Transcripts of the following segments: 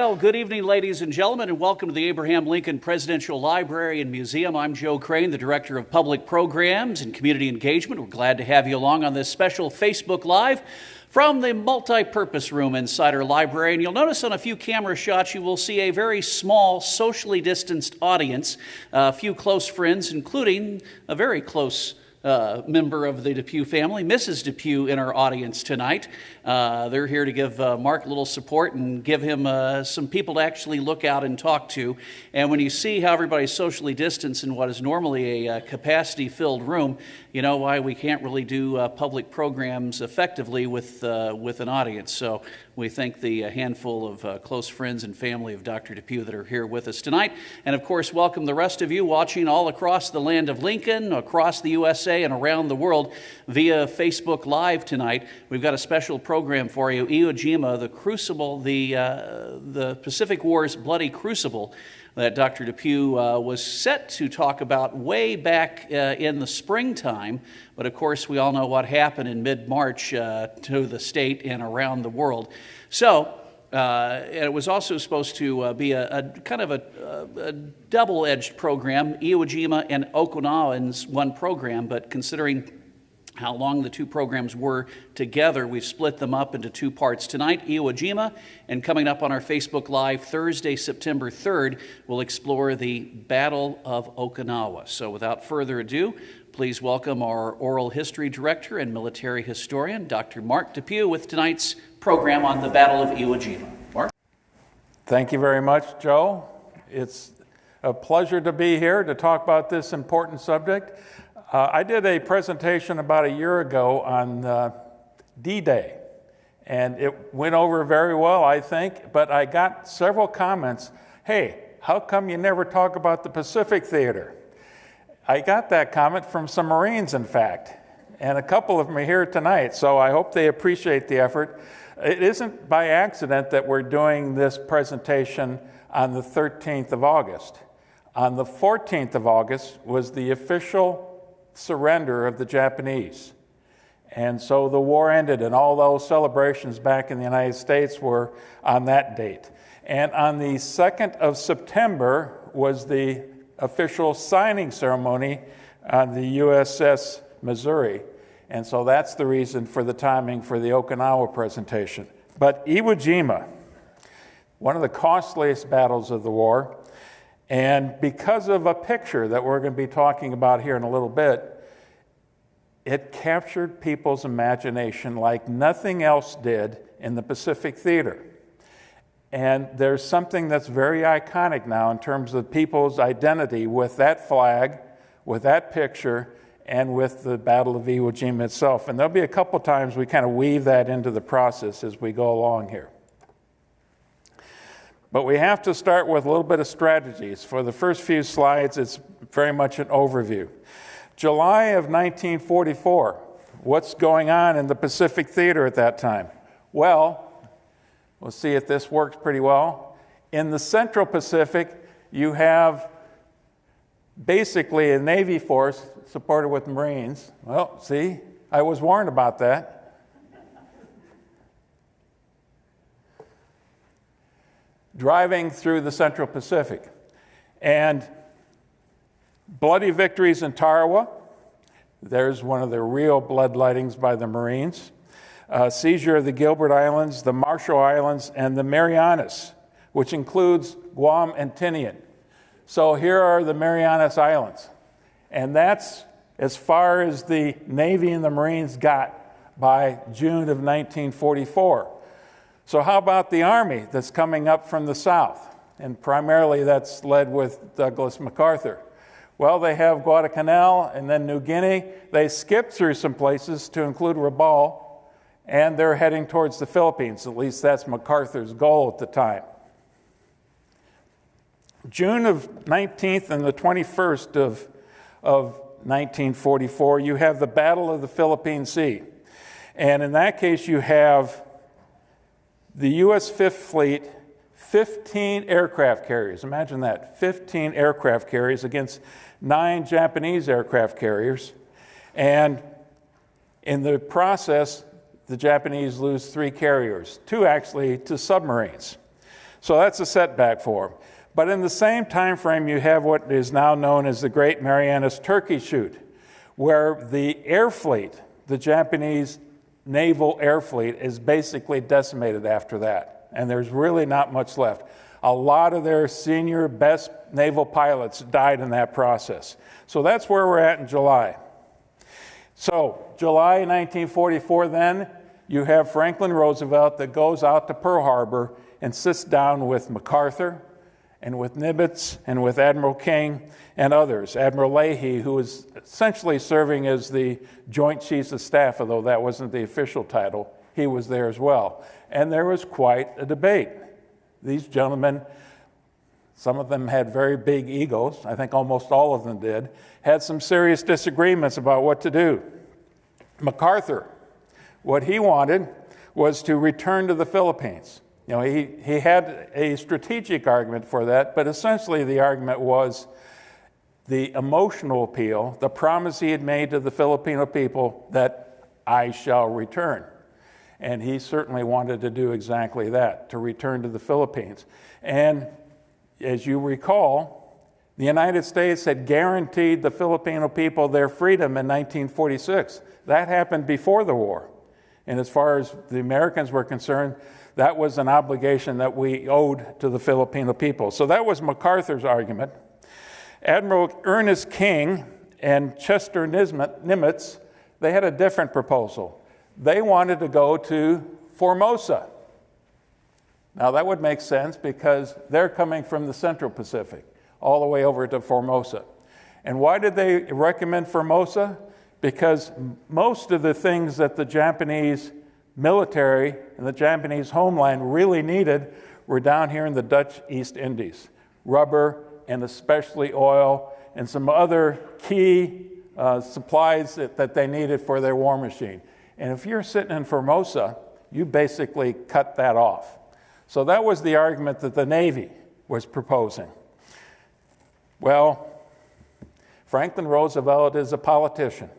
Well, good evening, ladies and gentlemen, and welcome to the Abraham Lincoln Presidential Library and Museum. I'm Joe Crane, the Director of Public Programs and Community Engagement. We're glad to have you along on this special Facebook Live from the multi-purpose room inside our library. And you'll notice on a few camera shots, you will see a very small, socially distanced audience, a few close friends, including a very close member of the DePue family, Mrs. DePue, in our audience tonight. They're here to give Mark a little support and give him some people to actually look out and talk to. And when you see how everybody's socially distanced in what is normally a capacity-filled room, you know why we can't really do public programs effectively with an audience. So we thank the handful of close friends and family of Dr. DePue that are here with us tonight. And of course, welcome the rest of you watching all across the land of Lincoln, across the USA, and around the world via Facebook Live tonight. We've got a special program for you, Iwo Jima, the Crucible, the Pacific War's bloody crucible that Dr. DePue was set to talk about way back in the springtime. But of course, we all know what happened in mid-March to the state and around the world. So, it was also supposed to be a kind of a double-edged program, Iwo Jima and Okinawa in one program, but considering how long the two programs were together, we've split them up into two parts. Tonight, Iwo Jima, and coming up on our Facebook Live Thursday, September 3rd, we'll explore the Battle of Okinawa. So without further ado, please welcome our oral history director and military historian, Dr. Mark DePue, with tonight's program on the Battle of Iwo Jima. Mark? Thank you very much, Joe. It's a pleasure to be here to talk about this important subject. I did a presentation about a year ago on D-Day, and it went over very well, I think, but I got several comments. Hey, how come you never talk about the Pacific Theater? I got that comment from some Marines, in fact, and a couple of them are here tonight, so I hope they appreciate the effort. It isn't by accident that we're doing this presentation on the 13th of August. On the 14th of August was the official surrender of the Japanese. And so the war ended, and all those celebrations back in the United States were on that date. And on the 2nd of September was the official signing ceremony on the USS Missouri. And so that's the reason for the timing for the Okinawa presentation. But Iwo Jima, one of the costliest battles of the war, and because of a picture that we're going to be talking about here in a little bit, it captured people's imagination like nothing else did in the Pacific Theater. And there's something that's very iconic now in terms of people's identity with that flag, with that picture, and with the Battle of Iwo Jima itself. And there'll be a couple times we kind of weave that into the process as we go along here. But we have to start with a little bit of strategies. For the first few slides, it's very much an overview. July of 1944, what's going on in the Pacific Theater at that time? Well, we'll see if this works pretty well. In the Central Pacific, you have basically a Navy force supported with Marines. Well, see, I was warned about that. Driving through the Central Pacific. And bloody victories in Tarawa. There's one of the real bloodlettings by the Marines. Seizure of the Gilbert Islands, the Marshall Islands, and the Marianas, which includes Guam and Tinian. So here are the Marianas Islands. And that's as far as the Navy and the Marines got by June of 1944. So how about the Army that's coming up from the south? And primarily that's led with Douglas MacArthur. Well, they have Guadalcanal and then New Guinea. They skip through some places to include Rabaul, and they're heading towards the Philippines. At least that's MacArthur's goal at the time. June of 19th and the 21st of 1944, you have the Battle of the Philippine Sea. And in that case, you have the U.S. Fifth Fleet, 15 aircraft carriers. Imagine that, 15 aircraft carriers against 9 Japanese aircraft carriers. And in the process, the Japanese lose 3 carriers, 2 actually to submarines. So that's a setback for them. But in the same time frame, you have what is now known as the Great Marianas Turkey Shoot, where the air fleet, the Japanese naval air fleet, is basically decimated after that. And there's really not much left. A lot of their senior best naval pilots died in that process. So that's where we're at in July. So July 1944 then, you have Franklin Roosevelt that goes out to Pearl Harbor and sits down with MacArthur and with Nimitz and with Admiral King and others. Admiral Leahy, who was essentially serving as the Joint Chiefs of Staff, although that wasn't the official title, he was there as well. And there was quite a debate. These gentlemen, some of them had very big egos, I think almost all of them did, had some serious disagreements about what to do. MacArthur, what he wanted was to return to the Philippines. You know, he had a strategic argument for that, but essentially the argument was the emotional appeal, the promise he had made to the Filipino people that I shall return. And he certainly wanted to do exactly that, to return to the Philippines. And as you recall, the United States had guaranteed the Filipino people their freedom in 1946. That happened before the war. And as far as the Americans were concerned, that was an obligation that we owed to the Filipino people. So that was MacArthur's argument. Admiral Ernest King and Chester Nimitz, they had a different proposal. They wanted to go to Formosa. Now that would make sense because they're coming from the Central Pacific all the way over to Formosa. And why did they recommend Formosa? Because most of the things that the Japanese military and the Japanese homeland really needed were down here in the Dutch East Indies. Rubber and especially oil and some other key supplies that they needed for their war machine. And if you're sitting in Formosa, you basically cut that off. So that was the argument that the Navy was proposing. Well, Franklin Roosevelt is a politician,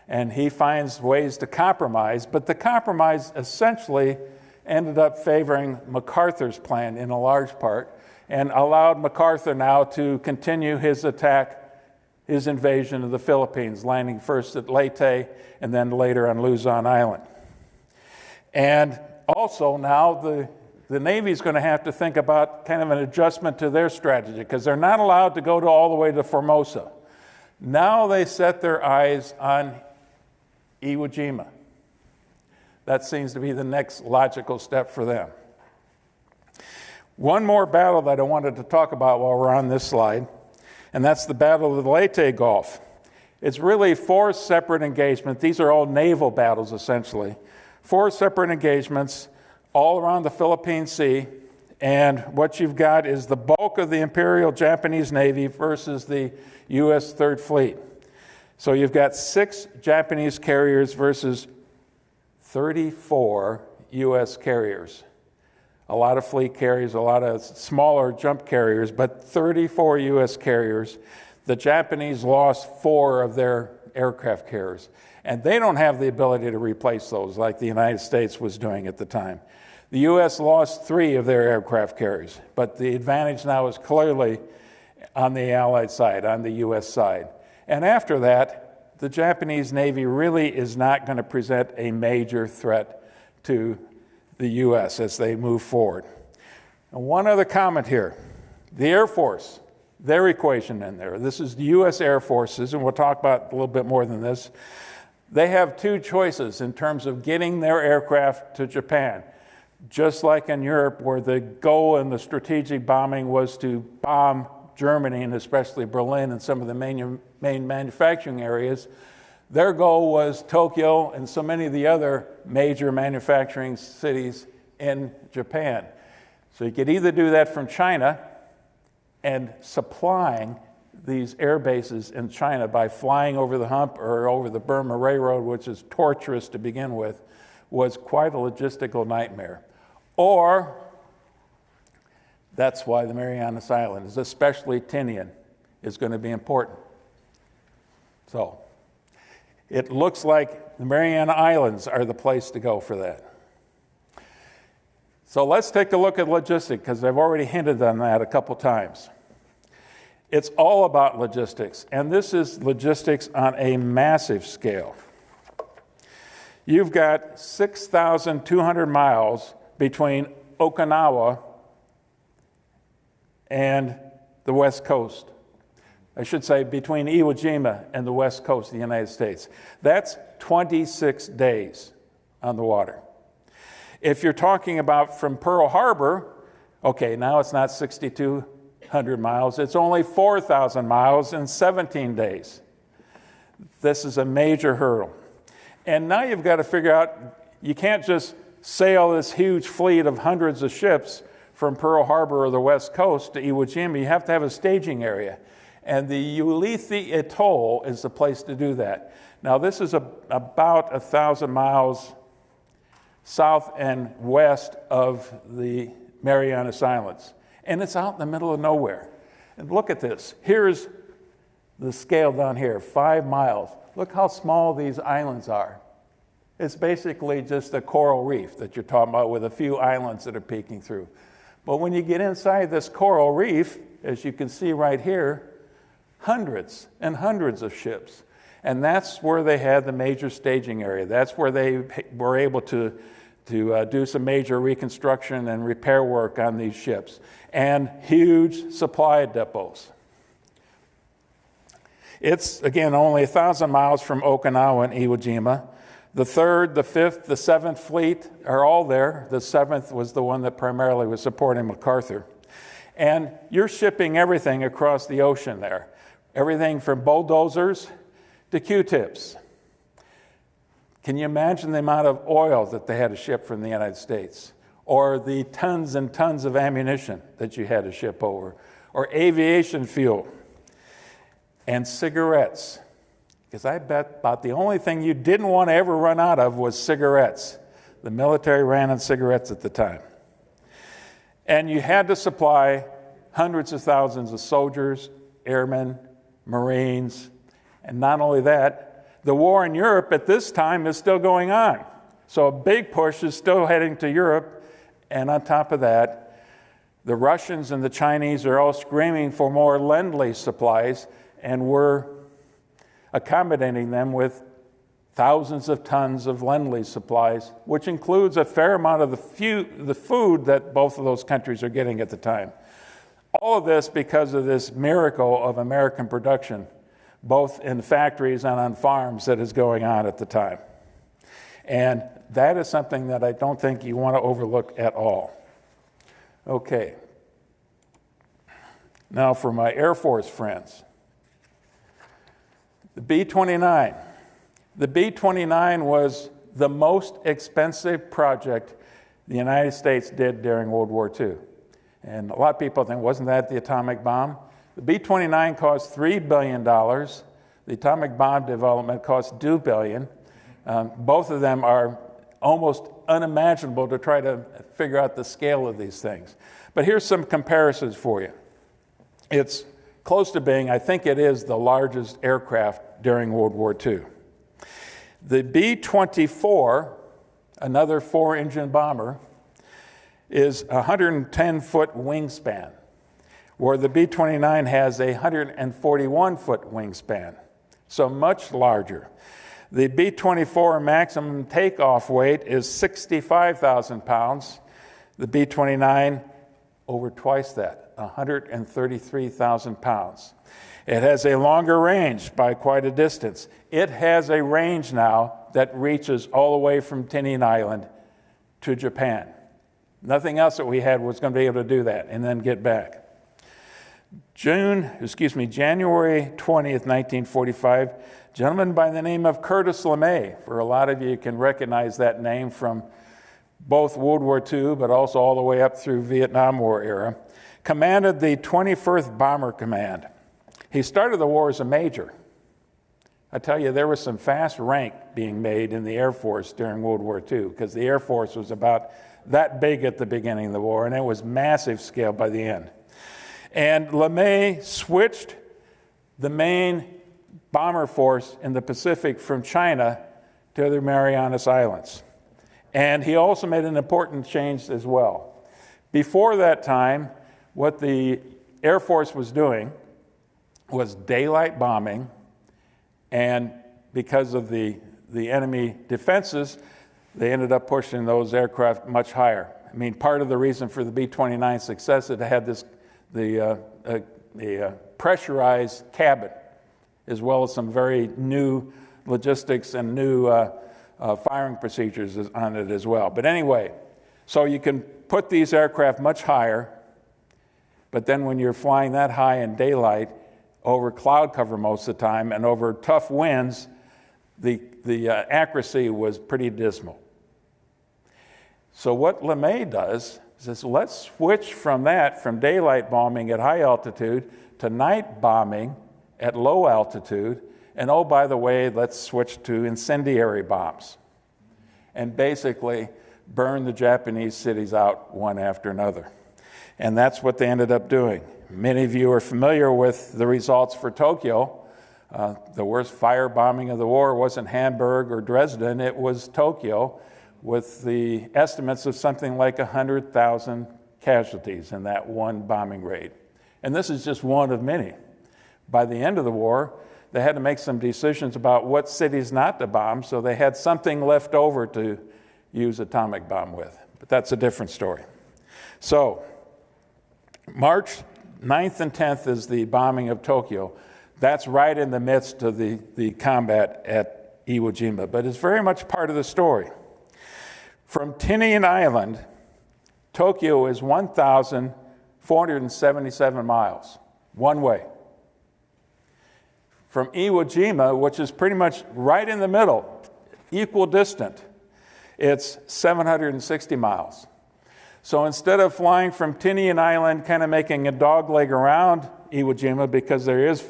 and he finds ways to compromise, but the compromise essentially ended up favoring MacArthur's plan in a large part, and allowed MacArthur now to continue his attack, his invasion of the Philippines, landing first at Leyte and then later on Luzon Island. And also now the Navy's going to have to think about kind of an adjustment to their strategy because they're not allowed to go all the way to Formosa. Now they set their eyes on Iwo Jima. That seems to be the next logical step for them. One more battle that I wanted to talk about while we're on this slide, and that's the Battle of the Leyte Gulf. It's really 4 separate engagements. These are all naval battles, essentially. 4 separate engagements all around the Philippine Sea, and what you've got is the bulk of the Imperial Japanese Navy versus the U.S. Third Fleet. So you've got 6 Japanese carriers versus 34 U.S. carriers. A lot of fleet carriers, a lot of smaller jump carriers, but 34 U.S. carriers. The Japanese lost 4 of their aircraft carriers, and they don't have the ability to replace those like the United States was doing at the time. The U.S. lost 3 of their aircraft carriers, but the advantage now is clearly on the Allied side, on the U.S. side. And after that, the Japanese Navy really is not going to present a major threat to the U.S. as they move forward. And one other comment here. The Air Force, their equation in there. This is the U.S. Air Forces, and we'll talk about a little bit more than this. They have 2 choices in terms of getting their aircraft to Japan. Just like in Europe, where the goal in the strategic bombing was to bomb Germany, and especially Berlin and some of the main manufacturing areas, their goal was Tokyo and so many of the other major manufacturing cities in Japan. So you could either do that from China and supplying these air bases in China by flying over the hump or over the Burma Railroad, which is torturous to begin with, was quite a logistical nightmare. Or that's why the Marianas Islands, especially Tinian, is going to be important. So it looks like the Mariana Islands are the place to go for that. So let's take a look at logistics, because I've already hinted on that a couple times. It's all about logistics, and this is logistics on a massive scale. You've got 6,200 miles between Okinawa and the West Coast. I should say between Iwo Jima and the West Coast of the United States. That's 26 days on the water. If you're talking about from Pearl Harbor, okay, now it's not 6,200 miles, it's only 4,000 miles in 17 days. This is a major hurdle. And now you've got to figure out, you can't just sail this huge fleet of hundreds of ships from Pearl Harbor or the West Coast to Iwo Jima. You have to have a staging area. And the Ulithi Atoll is the place to do that. Now, this is about 1,000 miles south and west of the Marianas Islands. And it's out in the middle of nowhere. And look at this. Here's the scale down here, 5 miles. Look how small these islands are. It's basically just a coral reef that you're talking about with a few islands that are peeking through. But when you get inside this coral reef, as you can see right here, hundreds and hundreds of ships. And that's where they had the major staging area. That's where they were able to do some major reconstruction and repair work on these ships. And huge supply depots. It's, again, only 1,000 miles from Okinawa and Iwo Jima. The 3rd, the 5th, the 7th Fleet are all there. The 7th was the one that primarily was supporting MacArthur. And you're shipping everything across the ocean there. Everything from bulldozers to Q-tips. Can you imagine the amount of oil that they had to ship from the United States? Or the tons and tons of ammunition that you had to ship over? Or aviation fuel? And cigarettes. Because I bet about the only thing you didn't want to ever run out of was cigarettes. The military ran on cigarettes at the time. And you had to supply hundreds of thousands of soldiers, airmen, Marines, and not only that, the war in Europe at this time is still going on. So a big push is still heading to Europe, and on top of that, the Russians and the Chinese are all screaming for more Lend-Lease supplies, and we're accommodating them with thousands of tons of Lend-Lease supplies, which includes a fair amount of the food that both of those countries are getting at the time. All of this because of this miracle of American production, both in factories and on farms, that is going on at the time. And that is something that I don't think you want to overlook at all. Okay. Now for my Air Force friends. The B-29. The B-29 was the most expensive project the United States did during World War II. And a lot of people think, wasn't that the atomic bomb? The B-29 cost $3 billion. The atomic bomb development cost $2 billion. Both of them are almost unimaginable to try to figure out the scale of these things. But here's some comparisons for you. It's close to being, I think it is, the largest aircraft during World War II. The B-24, another 4-engine bomber, is a 110-foot wingspan, where the B-29 has a 141-foot wingspan, so much larger. The B-24 maximum takeoff weight is 65,000 pounds. The B-29, over twice that, 133,000 pounds. It has a longer range by quite a distance. It has a range now that reaches all the way from Tinian Island to Japan. Nothing else that we had was going to be able to do that and then get back. January 20th, 1945, a gentleman by the name of Curtis LeMay. For a lot of you can recognize that name from both World War II, but also all the way up through Vietnam War era, commanded the 21st Bomber Command. He started the war as a major. I tell you, there was some fast rank being made in the Air Force during World War II, because the Air Force was about that big at the beginning of the war, and it was massive scale by the end. And LeMay switched the main bomber force in the Pacific from China to the Marianas Islands. And he also made an important change as well. Before that time, what the Air Force was doing was daylight bombing, and because of the enemy defenses, they ended up pushing those aircraft much higher. I mean, part of the reason for the B-29's success is it had the pressurized cabin, as well as some very new logistics and new firing procedures on it as well. But anyway, so you can put these aircraft much higher, but then when you're flying that high in daylight, over cloud cover most of the time, and over tough winds, the accuracy was pretty dismal. So what LeMay does is says, let's switch from that, from daylight bombing at high altitude, to night bombing at low altitude, and oh, by the way, let's switch to incendiary bombs, and basically burn the Japanese cities out one after another. And that's what they ended up doing. Many of you are familiar with the results for Tokyo. The worst firebombing of the war wasn't Hamburg or Dresden, it was Tokyo, with the estimates of something like 100,000 casualties in that one bombing raid. And this is just one of many. By the end of the war, they had to make some decisions about what cities not to bomb, so they had something left over to use atomic bomb with. But that's a different story. So, March 9th and 10th is the bombing of Tokyo. That's right in the midst of the combat at Iwo Jima, but it's very much part of the story. From Tinian Island, Tokyo is 1,477 miles, one way. From Iwo Jima, which is pretty much right in the middle, equal distant, it's 760 miles. So instead of flying from Tinian Island, kind of making a dogleg around Iwo Jima, because there is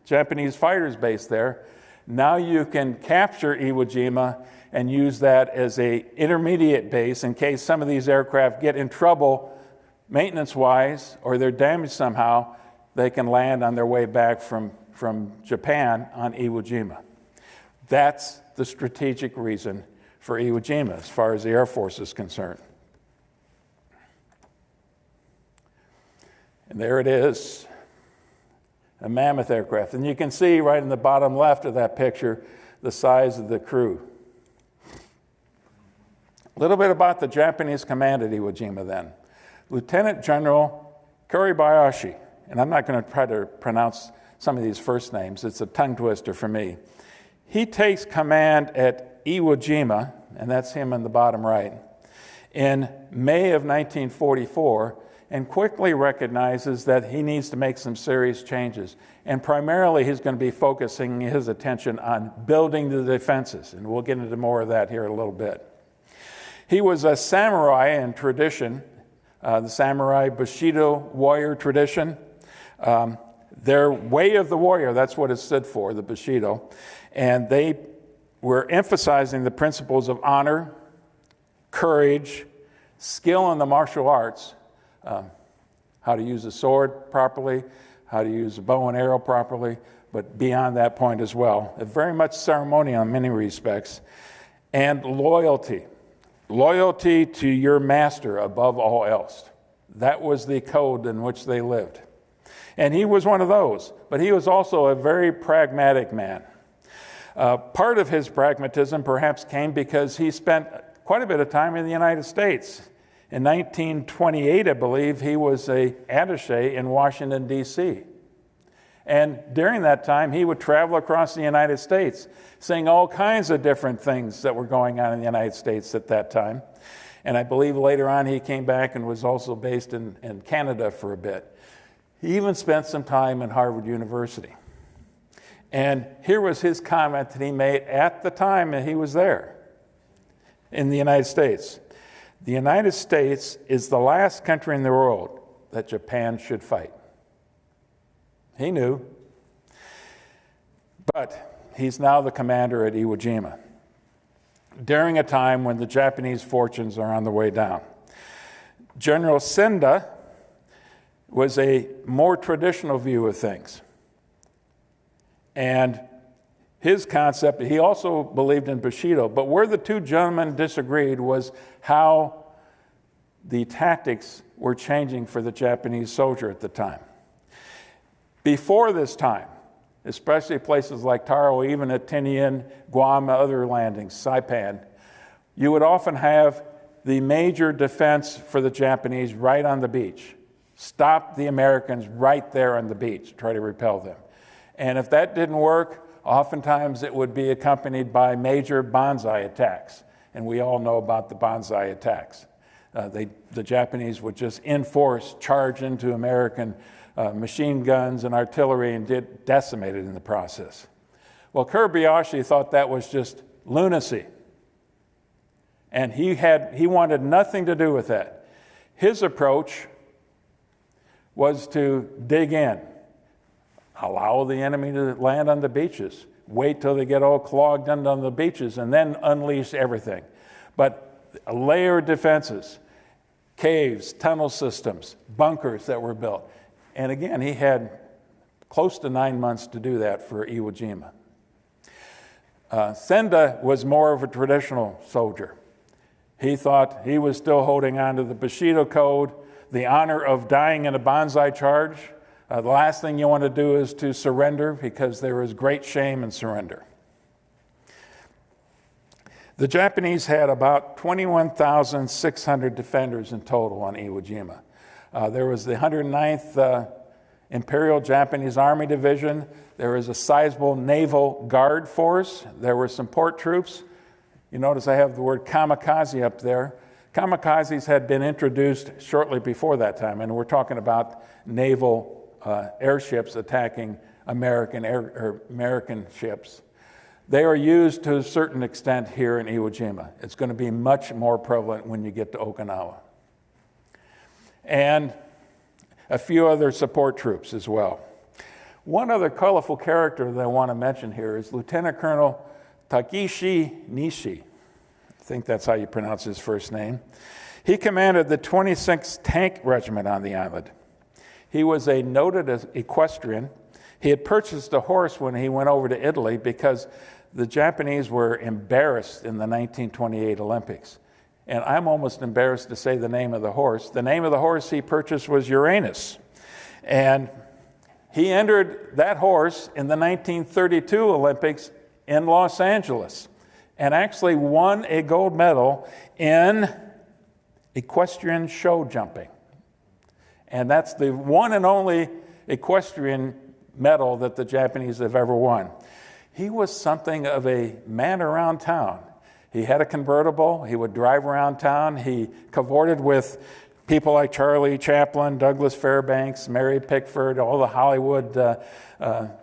Japanese fighters based there, now you can capture Iwo Jima and use that as an intermediate base in case some of these aircraft get in trouble maintenance-wise or they're damaged somehow, they can land on their way back from Japan on Iwo Jima. That's the strategic reason for Iwo Jima as far as the Air Force is concerned. And there it is, a Mammoth aircraft. And you can see right in the bottom left of that picture the size of the crew. A little bit about the Japanese command at Iwo Jima then. Lieutenant General Kuribayashi, and I'm not going to try to pronounce some of these first names, it's a tongue twister for me. He takes command at Iwo Jima, and that's him in the bottom right, in May of 1944, and quickly recognizes that he needs to make some serious changes. And primarily, he's going to be focusing his attention on building the defenses, and we'll get into more of that here in a little bit. He was a samurai in tradition, the samurai Bushido warrior tradition. Their way of the warrior, that's what it stood for, the Bushido. And they were emphasizing the principles of honor, courage, skill in the martial arts, how to use a sword properly, how to use a bow and arrow properly, but beyond that point as well. Very much ceremonial in many respects. And loyalty. Loyalty to your master above all else. That was the code in which they lived. And he was one of those, but he was also a very pragmatic man. Part of his pragmatism perhaps came because he spent quite a bit of time in the United States. In 1928, I believe, he was an attaché in Washington, D.C. And during that time, he would travel across the United States, saying all kinds of different things that were going on in the United States at that time. And I believe later on he came back and was also based in Canada for a bit. He even spent some time in Harvard University. And here was his comment that he made at the time that he was there in the United States. The United States is the last country in the world that Japan should fight. He knew. But he's now the commander at Iwo Jima during a time when the Japanese fortunes are on the way down. General Senda was a more traditional view of things. And his concept. He also believed in Bushido, but where the two gentlemen disagreed was how the tactics were changing for the Japanese soldier at the time. Before this time, especially places like Taro, even at Tinian, Guam, other landings, Saipan, you would often have the major defense for the Japanese right on the beach. Stop the Americans right there on the beach, try to repel them. And if that didn't work, oftentimes it would be accompanied by major banzai attacks. And we all know about the banzai attacks. The Japanese would just in force charge into American machine guns and artillery and get decimated in the process. Well, Kuribayashi thought that was just lunacy. And he wanted nothing to do with that. His approach was to dig in, allow the enemy to land on the beaches, wait till they get all clogged in on the beaches, and then unleash everything. But layered defenses, caves, tunnel systems, bunkers that were built. And again, he had close to 9 months to do that for Iwo Jima. Senda was more of a traditional soldier. He thought he was still holding on to the Bushido Code, the honor of dying in a banzai charge. The last thing you want to do is to surrender, because there is great shame in surrender. The Japanese had about 21,600 defenders in total on Iwo Jima. There was the 109th Imperial Japanese Army Division. There was a sizable naval guard force. There were some port troops. You notice I have the word kamikaze up there. Kamikazes had been introduced shortly before that time, and we're talking about naval airships attacking American ships. They are used to a certain extent here in Iwo Jima. It's going to be much more prevalent when you get to Okinawa. And a few other support troops as well. One other colorful character that I want to mention here is Lieutenant Colonel Takeshi Nishi. I think that's how you pronounce his first name. He commanded the 26th Tank Regiment on the island. He was a noted equestrian. He had purchased a horse when he went over to Italy because the Japanese were embarrassed in the 1928 Olympics. And I'm almost embarrassed to say the name of the horse. The name of the horse he purchased was Uranus. And he entered that horse in the 1932 Olympics in Los Angeles and actually won a gold medal in equestrian show jumping. And that's the one and only equestrian medal that the Japanese have ever won. He was something of a man around town. He had a convertible. He would drive around town. He cavorted with people like Charlie Chaplin, Douglas Fairbanks, Mary Pickford, all the Hollywood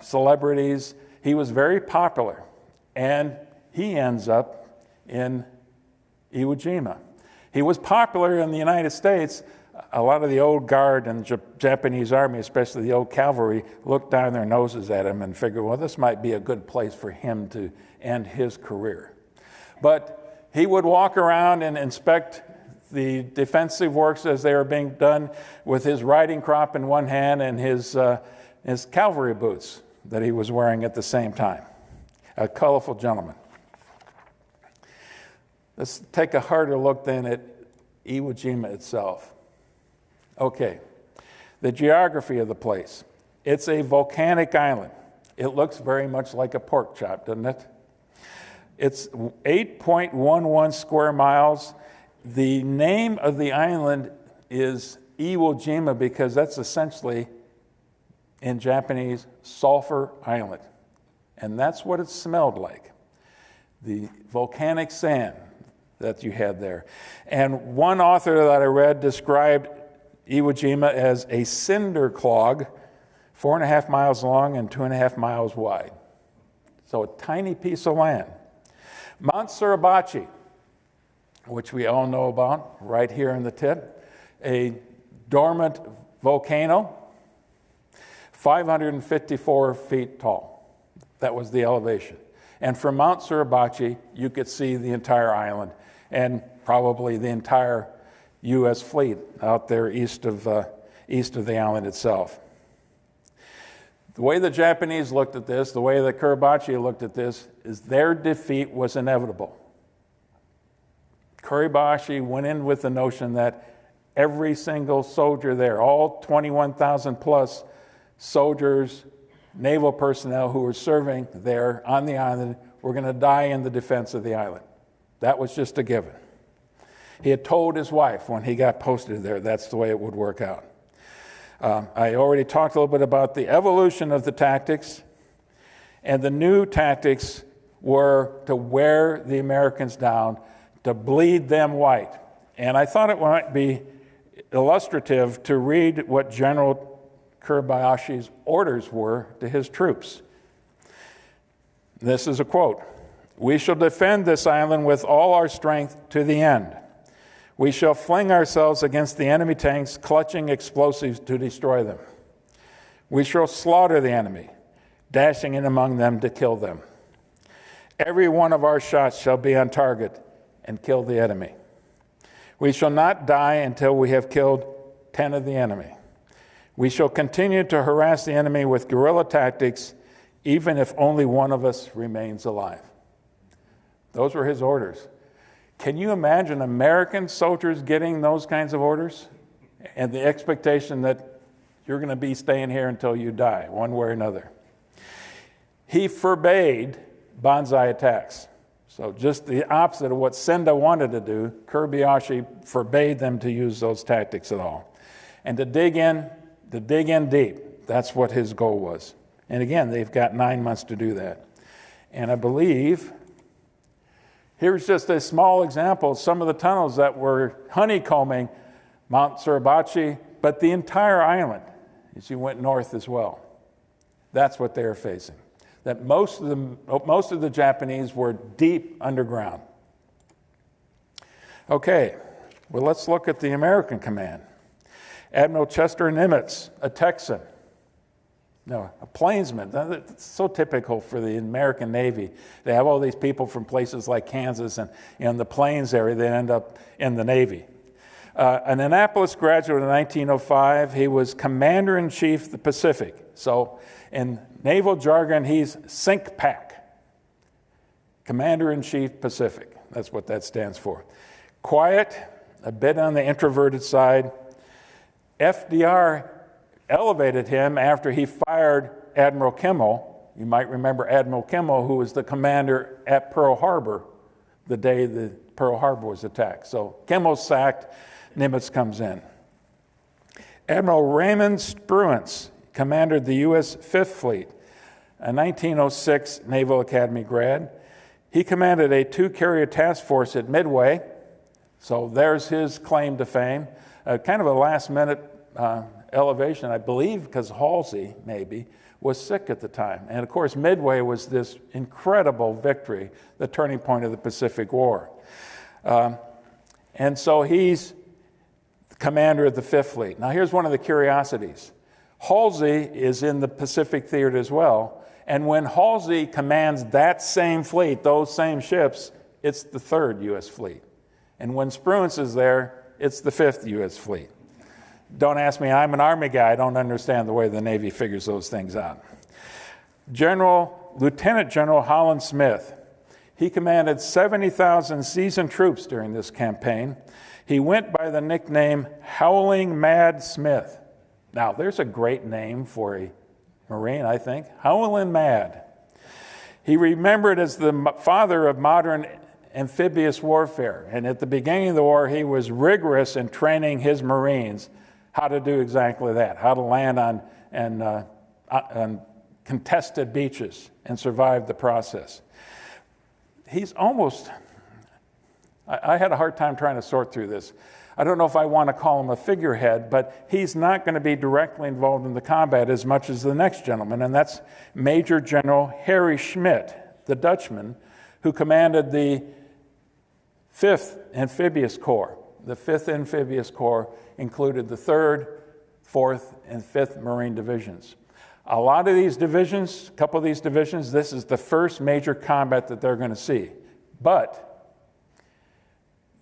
celebrities. He was very popular. And he ends up in Iwo Jima. He was popular in the United States. A lot of the old guard and Japanese army, especially the old cavalry, looked down their noses at him and figured, well, this might be a good place for him to end his career. But he would walk around and inspect the defensive works as they were being done with his riding crop in one hand and his cavalry boots that he was wearing at the same time. A colorful gentleman. Let's take a harder look then at Iwo Jima itself. Okay, the geography of the place. It's a volcanic island. It looks very much like a pork chop, doesn't it? It's 8.11 square miles. The name of the island is Iwo Jima because that's essentially, in Japanese, Sulphur Island. And that's what it smelled like, the volcanic sand that you had there. And one author that I read described Iwo Jima as a cinder clog, 4.5 miles long and 2.5 miles wide. So a tiny piece of land. Mount Suribachi, which we all know about, right here in the tip, a dormant volcano, 554 feet tall. That was the elevation. And from Mount Suribachi, you could see the entire island and probably the entire U.S. fleet out there east of the island itself. The way the Japanese looked at this, the way the kuribayashi looked at this, is their defeat was inevitable. Kuribayashi went in with the notion that every single soldier there, all 21,000 plus soldiers, naval personnel who were serving there on the island, were going to die in the defense of the island. That was just a given. He had told his wife when he got posted there that's the way it would work out. I already talked a little bit about the evolution of the tactics, and the new tactics were to wear the Americans down, to bleed them white. And I thought it might be illustrative to read what General Kuribayashi's orders were to his troops. This is a quote: "We shall defend this island with all our strength to the end. We shall fling ourselves against the enemy tanks, clutching explosives to destroy them. We shall slaughter the enemy, dashing in among them to kill them. Every one of our shots shall be on target and kill the enemy. We shall not die until we have killed 10 of the enemy. We shall continue to harass the enemy with guerrilla tactics, even if only one of us remains alive." Those were his orders. Can you imagine American soldiers getting those kinds of orders? And the expectation that you're going to be staying here until you die, one way or another. He forbade banzai attacks. So just the opposite of what Senda wanted to do, Kuribayashi forbade them to use those tactics at all. And to dig in deep. That's what his goal was. And again, they've got 9 months to do that. And I believe, here's just a small example of some of the tunnels that were honeycombing Mount Suribachi, but the entire island as you went north as well. That's what they were facing. That most of the Japanese were deep underground. Okay, well, let's look at the American command. Admiral Chester Nimitz, a Texan, a plainsman. That's so typical for the American Navy. They have all these people from places like Kansas and in the plains area, they end up in the Navy. An Annapolis graduate in 1905, he was Commander-in-Chief of the Pacific. So in naval jargon, he's SINCPAC, Commander-in-Chief Pacific. That's what that stands for. Quiet, a bit on the introverted side. FDR elevated him after he fired Admiral Kimmel. You might remember Admiral Kimmel, who was the commander at Pearl Harbor the day that Pearl Harbor was attacked. So Kimmel's sacked, Nimitz comes in. Admiral Raymond Spruance commanded the U.S. Fifth Fleet, a 1906 Naval Academy grad. He commanded a 2-carrier task force at Midway, so there's his claim to fame. Kind of a last-minute elevation, I believe, because Halsey, maybe, was sick at the time. And of course, Midway was this incredible victory, the turning point of the Pacific War. And so he's the commander of the Fifth Fleet. Now here's one of the curiosities. Halsey is in the Pacific Theater as well, and when Halsey commands that same fleet, those same ships, it's the 3rd U.S. Fleet. And when Spruance is there, it's the 5th U.S. Fleet. Don't ask me, I'm an Army guy, I don't understand the way the Navy figures those things out. Lieutenant General Holland Smith, he commanded 70,000 seasoned troops during this campaign. He went by the nickname Howling Mad Smith. Now, there's a great name for a Marine, I think, Howling Mad. He remembered as the father of modern amphibious warfare, and at the beginning of the war, he was rigorous in training his Marines how to do exactly that, how to land on contested beaches and survive the process. He's almost, I had a hard time trying to sort through this. I don't know if I want to call him a figurehead, but he's not going to be directly involved in the combat as much as the next gentleman, and that's Major General Harry Schmidt, the Dutchman, who commanded the 5th Amphibious Corps. The 5th Amphibious Corps included the 3rd, 4th, and 5th Marine Divisions. A lot of these divisions, a couple of these divisions, this is the first major combat that they're going to see. But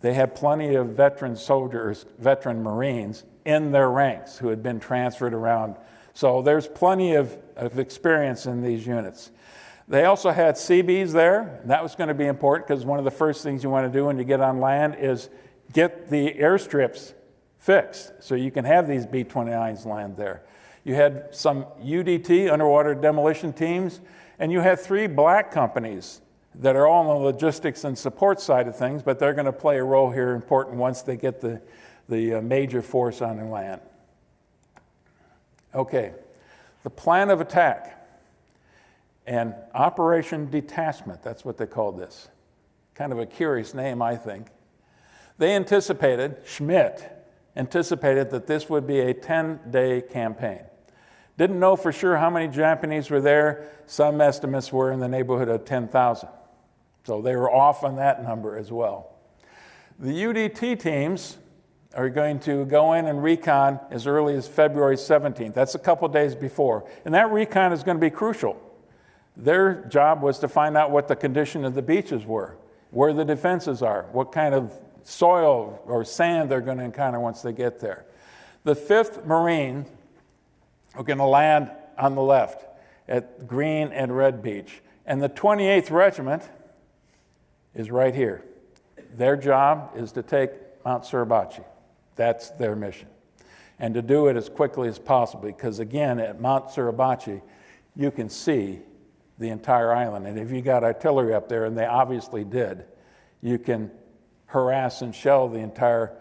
they had plenty of veteran soldiers, veteran Marines in their ranks who had been transferred around So there's plenty of experience in these units. They also had CBs there, and that was going to be important because one of the first things you want to do when you get on land is get the airstrips fixed so you can have these B-29s land there. You had some UDT, underwater demolition teams, and you had 3 black companies that are all on the logistics and support side of things, but they're going to play a role here important once they get the major force on the land. Okay, the plan of attack and Operation Detachment, that's what they called this. Kind of a curious name, I think. They anticipated, Schmidt anticipated that this would be a 10-day campaign. Didn't know for sure how many Japanese were there. Some estimates were in the neighborhood of 10,000. So they were off on that number as well. The UDT teams are going to go in and recon as early as February 17th. That's a couple days before. And that recon is going to be crucial. Their job was to find out what the condition of the beaches were, where the defenses are, what kind of soil or sand they're going to encounter once they get there. The 5th Marine are going to land on the left at Green and Red Beach. And the 28th Regiment is right here. Their job is to take Mount Suribachi. That's their mission. And to do it as quickly as possible, because again, at Mount Suribachi, you can see the entire island. And if you got artillery up there, and they obviously did, you can harass and shell the entire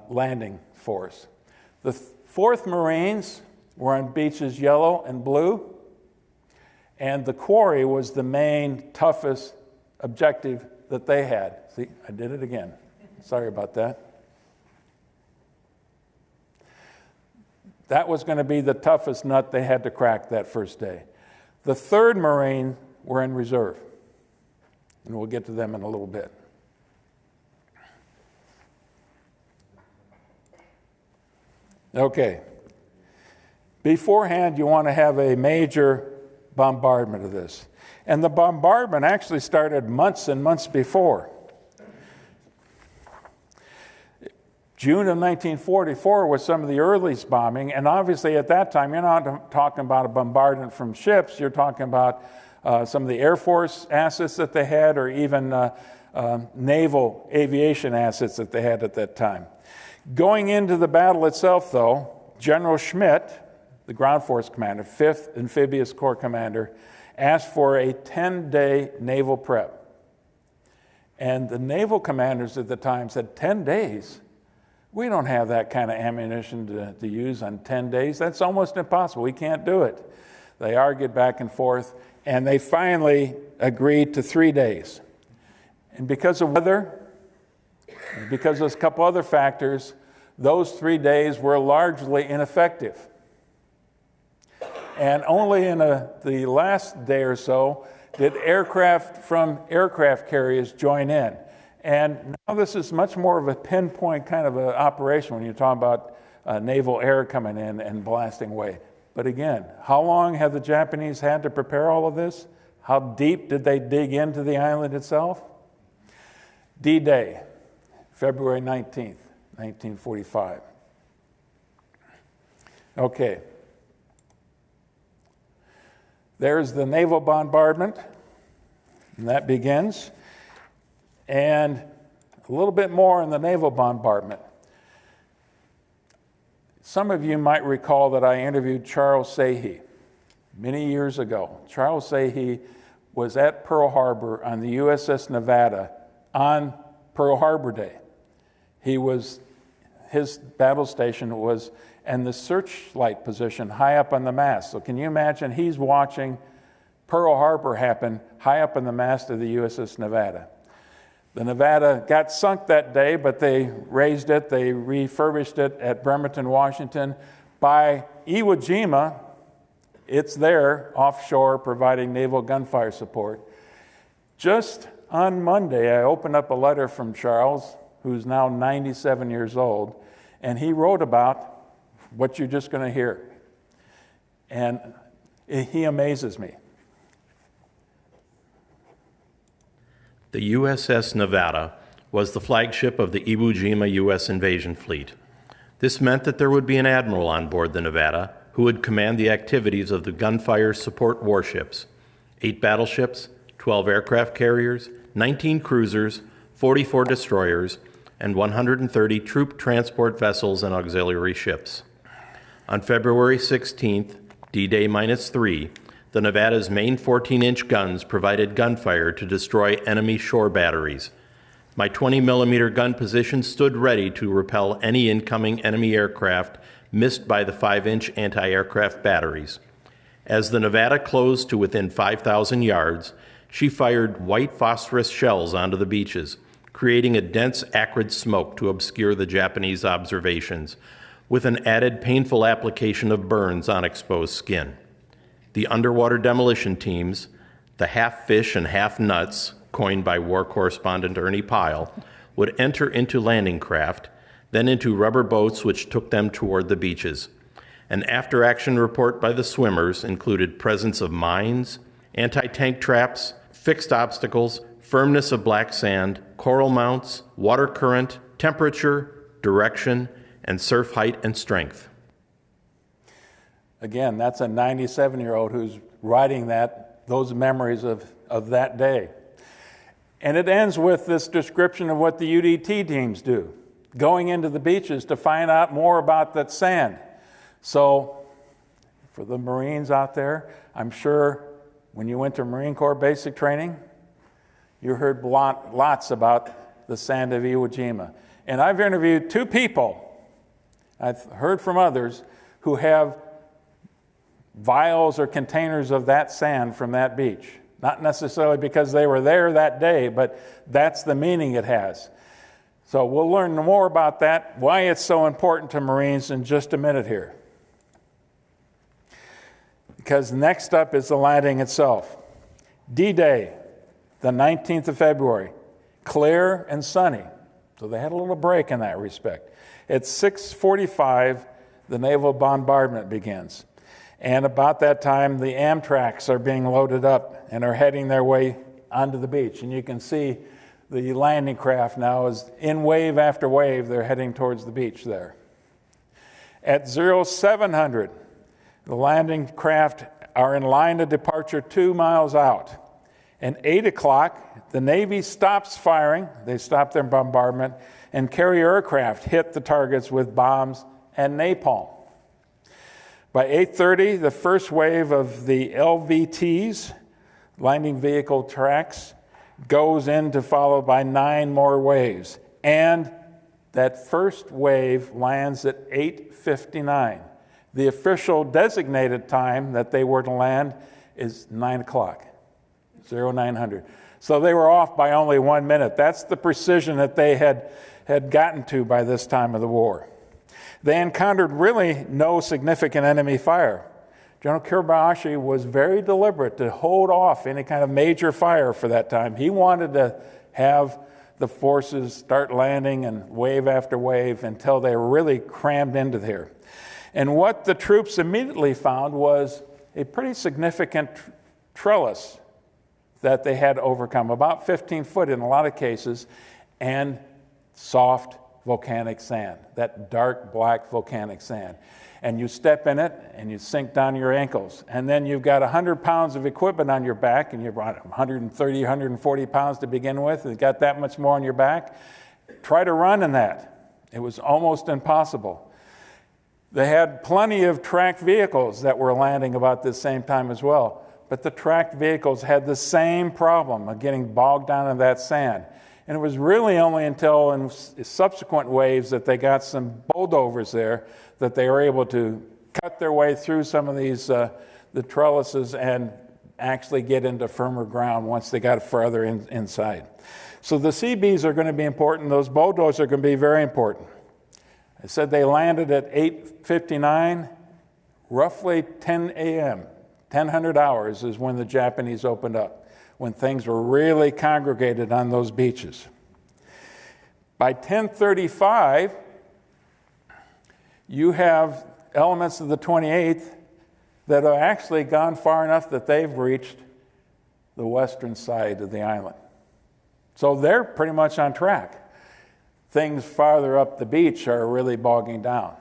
landing force. The 4th Marines were on beaches yellow and blue, and the quarry was the main, toughest objective that they had. See, I did it again. Sorry about that. That was going to be the toughest nut they had to crack that first day. The 3rd Marine were in reserve, and we'll get to them in a little bit. Okay. Beforehand, you want to have a major bombardment of this. And the bombardment actually started months and months before. June of 1944 was some of the earliest bombing, and obviously at that time, you're not talking about a bombardment from ships, you're talking about some of the Air Force assets that they had, or even naval aviation assets that they had at that time. Going into the battle itself, though, General Schmidt, the ground force commander, 5th Amphibious Corps commander, asked for a 10-day naval prep. And the naval commanders at the time said, 10 days? We don't have that kind of ammunition to use on 10 days. That's almost impossible. We can't do it. They argued back and forth, and they finally agreed to 3 days. And because of weather, and because of a couple other factors, those 3 days were largely ineffective. And only in the last day or so did aircraft from aircraft carriers join in. And now this is much more of a pinpoint kind of an operation when you're talking about naval air coming in and blasting away. But again, how long have the Japanese had to prepare all of this? How deep did they dig into the island itself? D-Day, February 19th, 1945. Okay. There's the naval bombardment, and that begins. And a little bit more in the naval bombardment. Some of you might recall that I interviewed Charles Sehee many years ago. Charles Sehee was at Pearl Harbor on the USS Nevada on Pearl Harbor Day. His battle station was in the searchlight position high up on the mast. So can you imagine he's watching Pearl Harbor happen high up on the mast of the USS Nevada. The Nevada got sunk that day, but they raised it, they refurbished it at Bremerton, Washington. By Iwo Jima, it's there offshore providing naval gunfire support. Just on Monday, I opened up a letter from Charles, who's now 97 years old, and he wrote about what you're just going to hear. And he amazes me. The USS Nevada was the flagship of the Iwo Jima U.S. invasion fleet. This meant that there would be an admiral on board the Nevada who who would command the activities of the gunfire support warships, 8 battleships, 12 aircraft carriers, 19 cruisers, 44 destroyers, and 130 troop transport vessels and auxiliary ships. On February 16th, D-Day -3, the Nevada's main 14-inch guns provided gunfire to destroy enemy shore batteries. My 20-millimeter gun position stood ready to repel any incoming enemy aircraft missed by the 5-inch anti-aircraft batteries. As the Nevada closed to within 5,000 yards, she fired white phosphorus shells onto the beaches, creating a dense, acrid smoke to obscure the Japanese observations, with an added painful application of burns on exposed skin. The underwater demolition teams, the half fish and half nuts, coined by war correspondent Ernie Pyle, would enter into landing craft, then into rubber boats which took them toward the beaches. An after-action report by the swimmers included presence of mines, anti-tank traps, fixed obstacles, firmness of black sand, coral mounts, water current, temperature, direction, and surf height and strength. Again, that's a 97-year-old who's writing those memories of that day. And it ends with this description of what the UDT teams do, going into the beaches to find out more about that sand. So for the Marines out there, I'm sure when you went to Marine Corps basic training, you heard lots about the sand of Iwo Jima. And I've interviewed 2 people, I've heard from others, who have vials or containers of that sand from that beach. Not necessarily because they were there that day, but that's the meaning it has. So we'll learn more about that, why it's so important to Marines in just a minute here. Because next up is the landing itself. D-Day, the 19th of February, clear and sunny. So they had a little break in that respect. At 6:45, the naval bombardment begins. And about that time, the Amtraks are being loaded up and are heading their way onto the beach. And you can see the landing craft now is in wave after wave. They're heading towards the beach there. At 0700, the landing craft are in line of departure 2 miles out. And 8 o'clock, the Navy stops firing. They stop their bombardment, and carrier aircraft hit the targets with bombs and napalm. By 8:30, the first wave of the LVTs, landing vehicle tracks, goes in to follow by 9 more waves. And that first wave lands at 8:59. The official designated time that they were to land is 9 o'clock, 0900. So they were off by only 1 minute. That's the precision that they had gotten to by this time of the war. They encountered really no significant enemy fire. General Kuribayashi was very deliberate to hold off any kind of major fire for that time. He wanted to have the forces start landing and wave after wave until they were really crammed into there. And what the troops immediately found was a pretty significant trellis that they had to overcome, about 15 foot in a lot of cases, and soft volcanic sand, that dark black volcanic sand. And you step in it and you sink down your ankles. And then you've got 100 pounds of equipment on your back, and you're about 130, 140 pounds to begin with, and you've got that much more on your back. Try to run in that. It was almost impossible. They had plenty of tracked vehicles that were landing about this same time as well. But the tracked vehicles had the same problem of getting bogged down in that sand. And it was really only until in subsequent waves that they got some bulldozers there that they were able to cut their way through some of these, the trellises, and actually get into firmer ground once they got further inside. So the CBs are going to be important. Those bulldozers are going to be very important. I said they landed at 8:59, roughly 10 a.m., 1000 hours is when the Japanese opened up, when things were really congregated on those beaches. By 10:35, you have elements of the 28th that have actually gone far enough that they've reached the western side of the island. So they're pretty much on track. Things farther up the beach are really bogging down.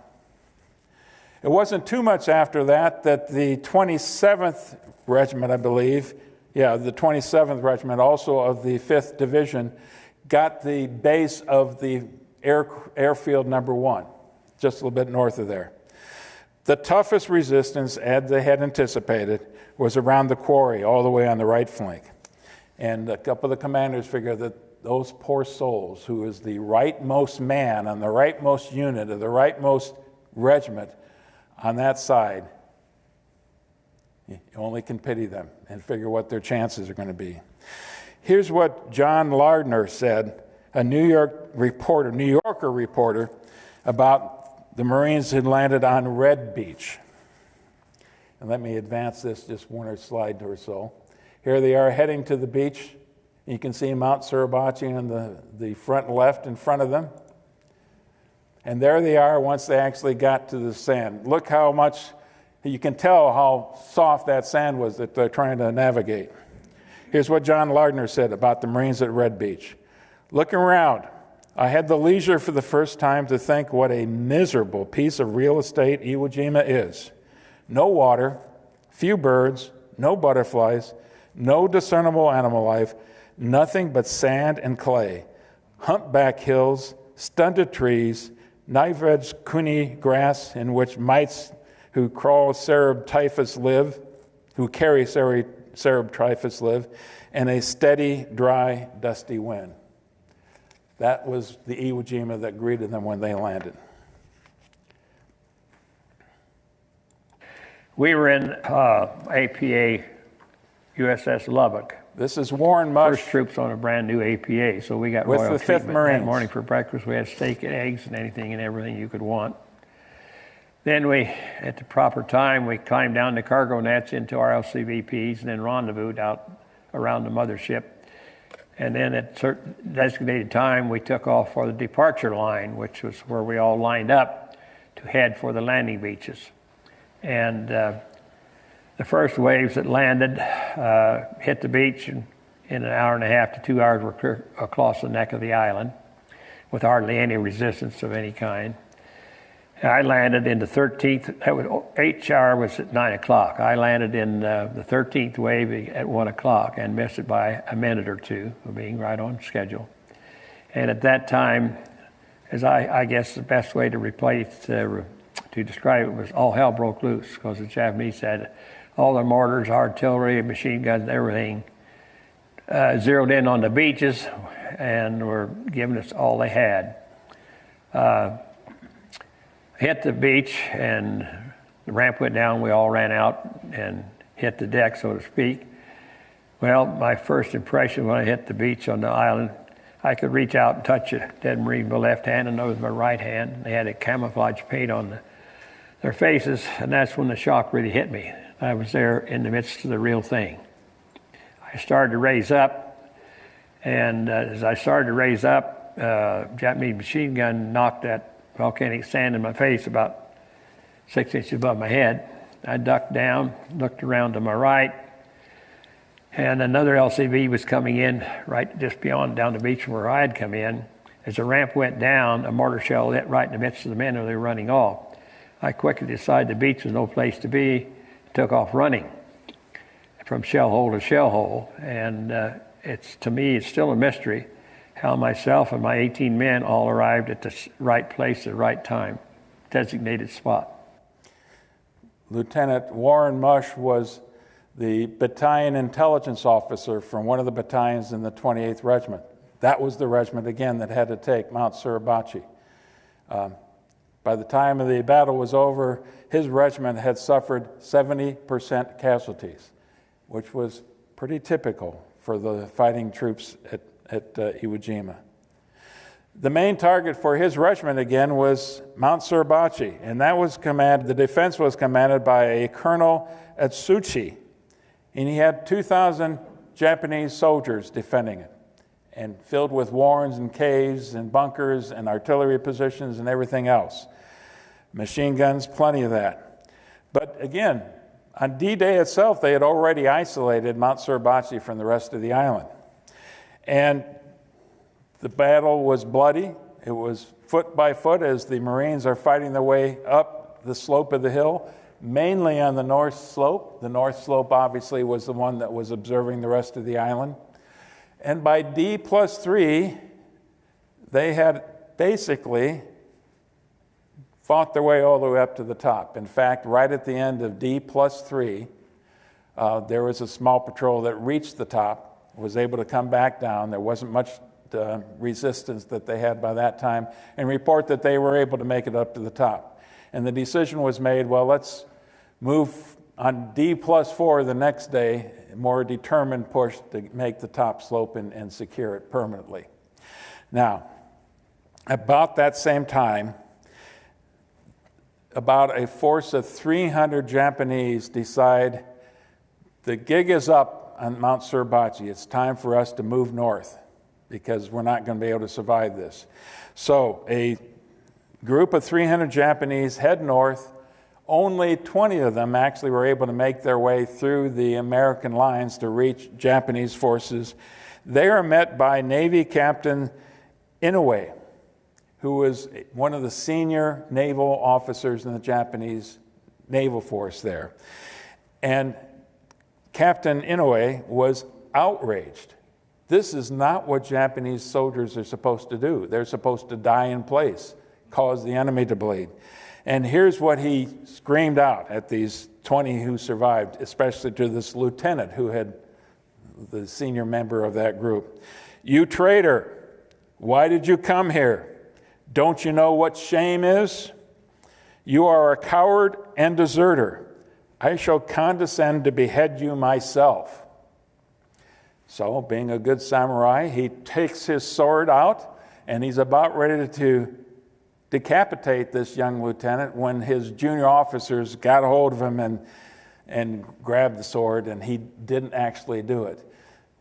It wasn't too much after that that the 27th Regiment, I believe, the 27th Regiment, also of the 5th Division, got the base of the airfield number 1, just a little bit north of there. The toughest resistance, as they had anticipated, was around the quarry, all the way on the right flank. And a couple of the commanders figured that those poor souls, who is the rightmost man on the rightmost unit of the rightmost regiment on that side, you only can pity them and figure what their chances are going to be. Here's what John Lardner said, a New Yorker reporter, about the Marines who landed on Red Beach. And let me advance this just one slide or so. Here they are heading to the beach. You can see Mount Suribachi on the front left in front of them. And there they are once they actually got to the sand. Look how much, you can tell how soft that sand was that they're trying to navigate. Here's what John Lardner said about the Marines at Red Beach. Looking around, I had the leisure for the first time to think what a miserable piece of real estate Iwo Jima is. No water, few birds, no butterflies, no discernible animal life, nothing but sand and clay, humpback hills, stunted trees, knife-edged kuni grass in which mites who carry cerebral typhus live, and a steady, dry, dusty wind. That was the Iwo Jima that greeted them when they landed. We were in APA USS Lubbock. This is Warren Mush. First troops on a brand new APA, so we got with royal the 5th treatment Marines. that morning for breakfast. We had steak and eggs and anything and everything you could want. Then we, at the proper time, we climbed down the cargo nets into our LCVPs and then rendezvoused out around the mothership. And then at a certain designated time, we took off for the departure line, which was where we all lined up to head for the landing beaches. And the first waves that landed hit the beach, and in an hour and a half to 2 hours were clear across the neck of the island with hardly any resistance of any kind. I landed in the 13th, that was, H.R. was at 9 o'clock. I landed in the 13th wave at 1 o'clock and missed it by a minute or two of being right on schedule. And at that time, as I guess the best way to describe it was all hell broke loose, because the Japanese had all their mortars, artillery, machine guns, everything zeroed in on the beaches and were giving us all they had. Hit the beach and the ramp went down. We all ran out and hit the deck, so to speak. Well, my first impression when I hit the beach on the island, I could reach out and touch a dead Marine with my left hand and with my right hand. They had a camouflage paint on their faces, and that's when the shock really hit me. I was there in the midst of the real thing. I started to raise up, and as I started to raise up, Japanese machine gun knocked that volcanic sand in my face about 6 inches above my head. I ducked down, looked around to my right, and another LCV was coming in right just beyond down the beach from where I had come in. As the ramp went down, a mortar shell hit right in the midst of the men as they were running off. I quickly decided the beach was no place to be, took off running from shell hole to shell hole, and to me, it's still a mystery how myself and my 18 men all arrived at the right place at the right time, designated spot. Lieutenant Warren Mush was the battalion intelligence officer from one of the battalions in the 28th Regiment. That was the regiment, again, that had to take Mount Suribachi. By the time of the battle was over, his regiment had suffered 70% casualties, which was pretty typical for the fighting troops at Iwo Jima. The main target for his regiment, again, was Mount Suribachi, and that was the defense was commanded by a Colonel Atsuchi, and he had 2,000 Japanese soldiers defending it, and filled with warrens and caves and bunkers and artillery positions and everything else. Machine guns, plenty of that. But again, on D-Day itself, they had already isolated Mount Suribachi from the rest of the island. And the battle was bloody. It was foot by foot as the Marines are fighting their way up up the slope of the hill, mainly on the north slope. The north slope obviously was the one that was observing the rest of the island. And by D+3, they had basically fought their way all the way up to the top. In fact, right at the end of D+3, there was a small patrol that reached the top, was able to come back down. There wasn't much resistance that they had by that time, and report that they were able to make it up to the top. And the decision was made, well, let's move on D+4 the next day, a more determined push to make the top slope and secure it permanently. Now, about that same time, about a force of 300 Japanese decide the gig is up on Mount Suribachi. It's time for us to move north because we're not going to be able to survive this. So a group of 300 Japanese head north. Only 20 of them actually were able to make their way through the American lines to reach Japanese forces. They are met by Navy Captain Inoue, who was one of the senior naval officers in the Japanese naval force there. And Captain Inoue was outraged. This is not what Japanese soldiers are supposed to do. They're supposed to die in place, cause the enemy to bleed. And here's what he screamed out at these 20 who survived, especially to this lieutenant who had the senior member of that group. "You traitor, why did you come here? Don't you know what shame is? You are a coward and deserter. I shall condescend to behead you myself." So, being a good samurai, he takes his sword out, and he's about ready to decapitate this young lieutenant when his junior officers got a hold of him and grabbed the sword, and he didn't actually do it.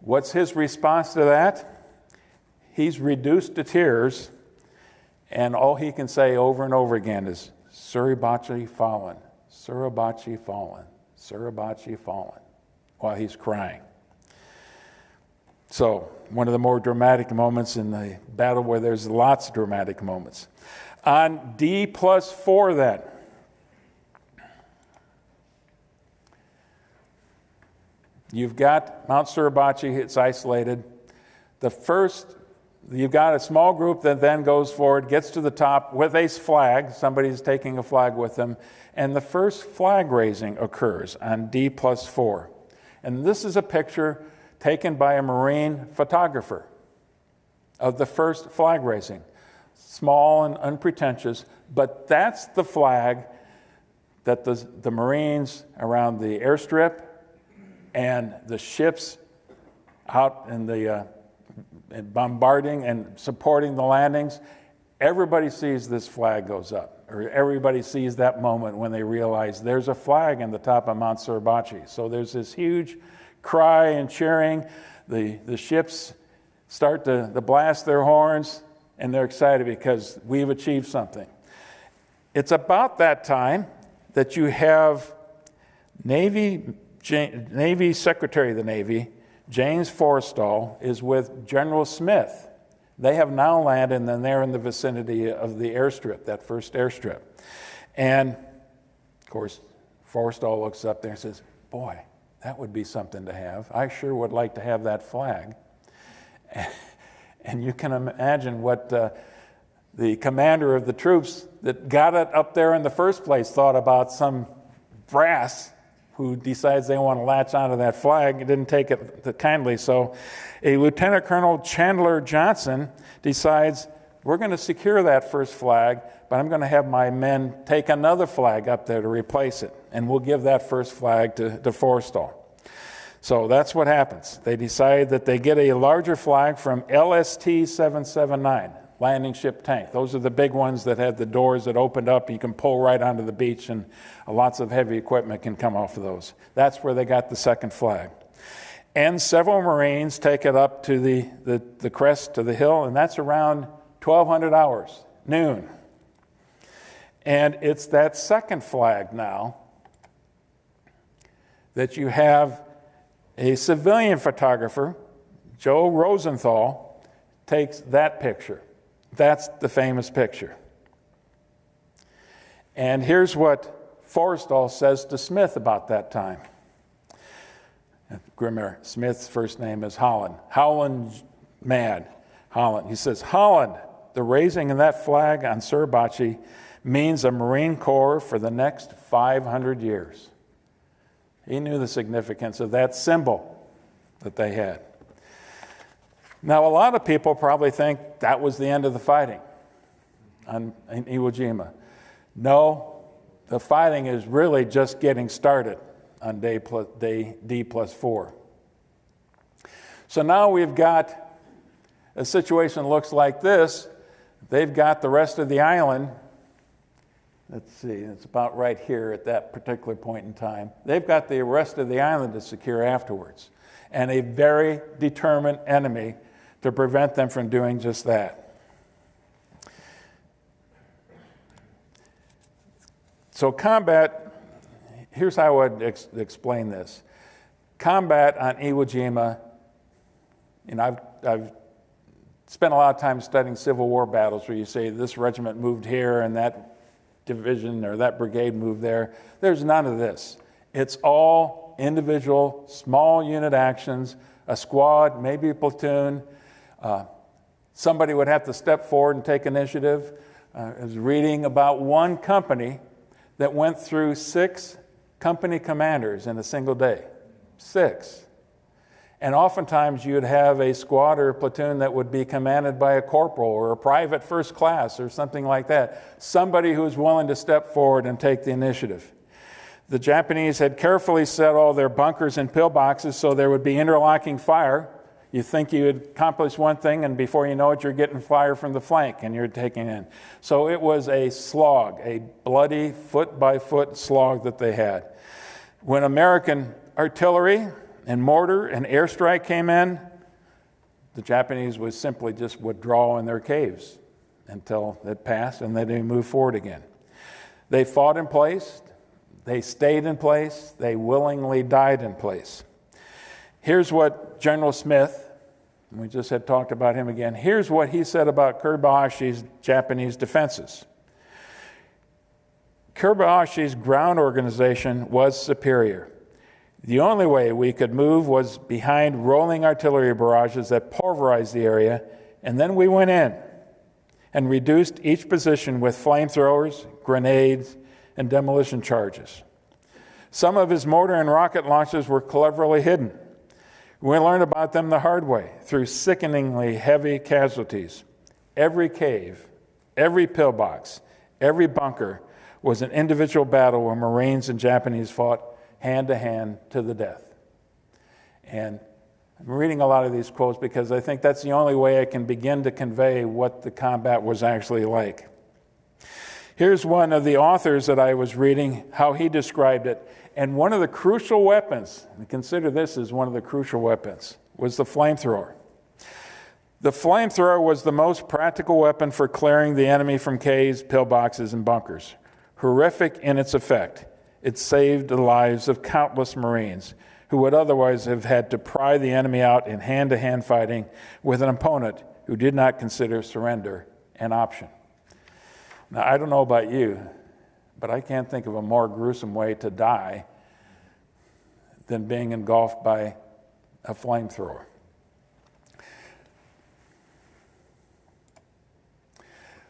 What's his response to that? He's reduced to tears, and all he can say over and over again is, "Suribachi fallen, Suribachi fallen, Suribachi fallen," while he's crying. So, one of the more dramatic moments in the battle, where there's lots of dramatic moments. On D+4 then, you've got Mount Suribachi, it's isolated. You've got a small group that then goes forward, gets to the top with a flag, somebody's taking a flag with them, and the first flag raising occurs on D+4. And this is a picture taken by a Marine photographer of the first flag raising. Small and unpretentious, but that's the flag that the Marines around the airstrip and the ships out in the bombarding and supporting the landings, everybody sees this flag goes up, or everybody sees that moment when they realize there's a flag in the top of Mount Suribachi. So there's this huge cry and cheering. The ships start to blast their horns, and they're excited because we've achieved something. It's about that time that you have Navy Secretary of the Navy, James Forrestal, is with General Smith. They have now landed, and then they're in the vicinity of the airstrip, that first airstrip. And, of course, Forrestal looks up there and says, "Boy, that would be something to have. I sure would like to have that flag." And you can imagine what the commander of the troops that got it up there in the first place thought about some brass who decides they want to latch onto that flag. It didn't take it kindly. So a Lieutenant Colonel Chandler Johnson decides, we're going to secure that first flag, but I'm going to have my men take another flag up there to replace it. And we'll give that first flag to Forrestal. So that's what happens. They decide that they get a larger flag from LST 779, landing ship tank. Those are the big ones that had the doors that opened up. You can pull right onto the beach, and lots of heavy equipment can come off of those. That's where they got the second flag. And several Marines take it up to the crest, to the hill, and that's around 1200 hours, noon. And it's that second flag now that you have a civilian photographer, Joe Rosenthal, takes that picture. That's the famous picture. And here's what Forrestal says to Smith about that time. Grimmer, Smith's first name is Holland. Holland's mad. Holland. He says, Holland, the raising of that flag on Suribachi means a Marine Corps for the next 500 years. He knew the significance of that symbol that they had. Now, a lot of people probably think that was the end of the fighting in Iwo Jima. No, the fighting is really just getting started on day D+4. So now we've got a situation that looks like this. They've got the rest of the island. Let's see, it's about right here at that particular point in time. They've got the rest of the island to secure afterwards, and a very determined enemy to prevent them from doing just that. So combat, here's how I would explain this. Combat on Iwo Jima, I've spent a lot of time studying Civil War battles where you say this regiment moved here and that division or that brigade moved there. There's none of this. It's all individual, small unit actions, a squad, maybe a platoon. Somebody would have to step forward and take initiative. I was reading about one company that went through 6 company commanders in a single day. 6. And oftentimes you'd have a squad or a platoon that would be commanded by a corporal or a private first class or something like that. Somebody who's willing to step forward and take the initiative. The Japanese had carefully set all their bunkers and pillboxes so there would be interlocking fire. You think you had accomplished one thing, and before you know it, you're getting fire from the flank and you're taking in. So it was a slog, a bloody foot-by-foot slog that they had. When American artillery and mortar and airstrike came in, the Japanese would simply just withdraw in their caves until it passed, and then they moved forward again. They fought in place, they stayed in place, they willingly died in place. Here's what General Smith, we just had talked about him again, here's what he said about Kuribayashi's Japanese defenses. Kuribayashi's ground organization was superior. The only way we could move was behind rolling artillery barrages that pulverized the area, and then we went in and reduced each position with flamethrowers, grenades, and demolition charges. Some of his mortar and rocket launchers were cleverly hidden. We learned about them the hard way, through sickeningly heavy casualties. Every cave, every pillbox, every bunker was an individual battle where Marines and Japanese fought hand-to-hand to the death. And I'm reading a lot of these quotes because I think that's the only way I can begin to convey what the combat was actually like. Here's one of the authors that I was reading, how he described it. And one of the crucial weapons, and consider this as one of the crucial weapons, was the flamethrower. The flamethrower was the most practical weapon for clearing the enemy from caves, pillboxes, and bunkers. Horrific in its effect, it saved the lives of countless Marines who would otherwise have had to pry the enemy out in hand-to-hand fighting with an opponent who did not consider surrender an option. Now, I don't know about you, but I can't think of a more gruesome way to die than being engulfed by a flamethrower.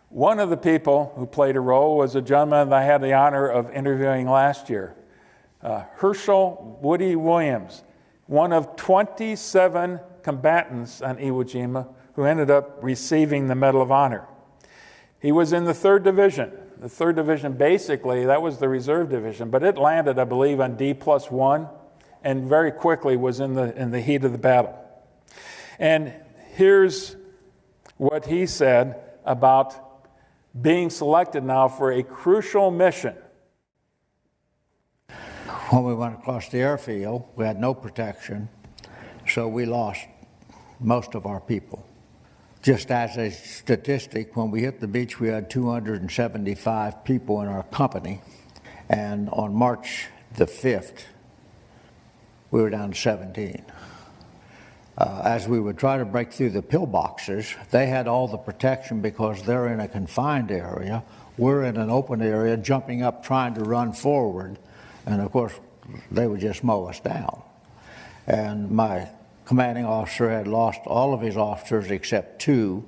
One of the people who played a role was a gentleman that I had the honor of interviewing last year, Hershel Williams, one of 27 combatants on Iwo Jima who ended up receiving the Medal of Honor. He was in the 3rd Division. The 3rd Division, basically, that was the reserve division, but it landed, I believe, on D+1 and very quickly was in the heat of the battle. And here's what he said about being selected now for a crucial mission. When we went across the airfield, we had no protection, so we lost most of our people. Just as a statistic, when we hit the beach, we had 275 people in our company, and on March the 5th, we were down to 17. as we would try to break through the pillboxes, they had all the protection because they're in a confined area. We're in an open area, jumping up, trying to run forward, and of course, they would just mow us down. And my commanding officer had lost all of his officers except 2,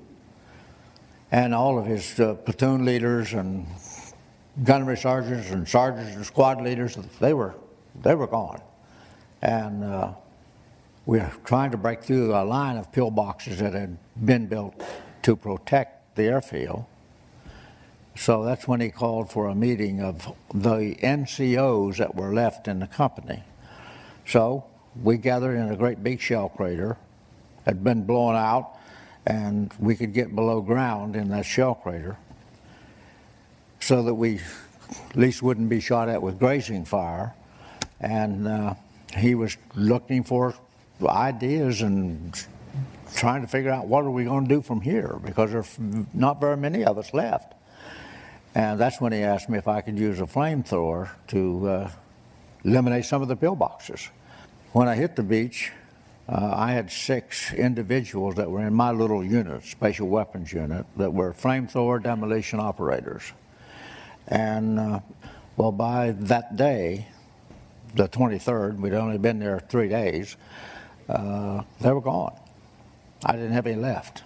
and all of his platoon leaders and gunnery sergeants and squad leaders, they were gone. And we were trying to break through a line of pillboxes that had been built to protect the airfield. So that's when he called for a meeting of the NCOs that were left in the company. So we gathered in a great big shell crater, had been blown out, and we could get below ground in that shell crater so that we at least wouldn't be shot at with grazing fire. And he was looking for ideas and trying to figure out what are we going to do from here, because there's not very many of us left. And that's when he asked me if I could use a flamethrower to eliminate some of the pillboxes. When I hit the beach, I had 6 individuals that were in my little unit, special weapons unit, that were flamethrower demolition operators. And well, by that day, the 23rd, we'd only been there 3 days, they were gone. I didn't have any left.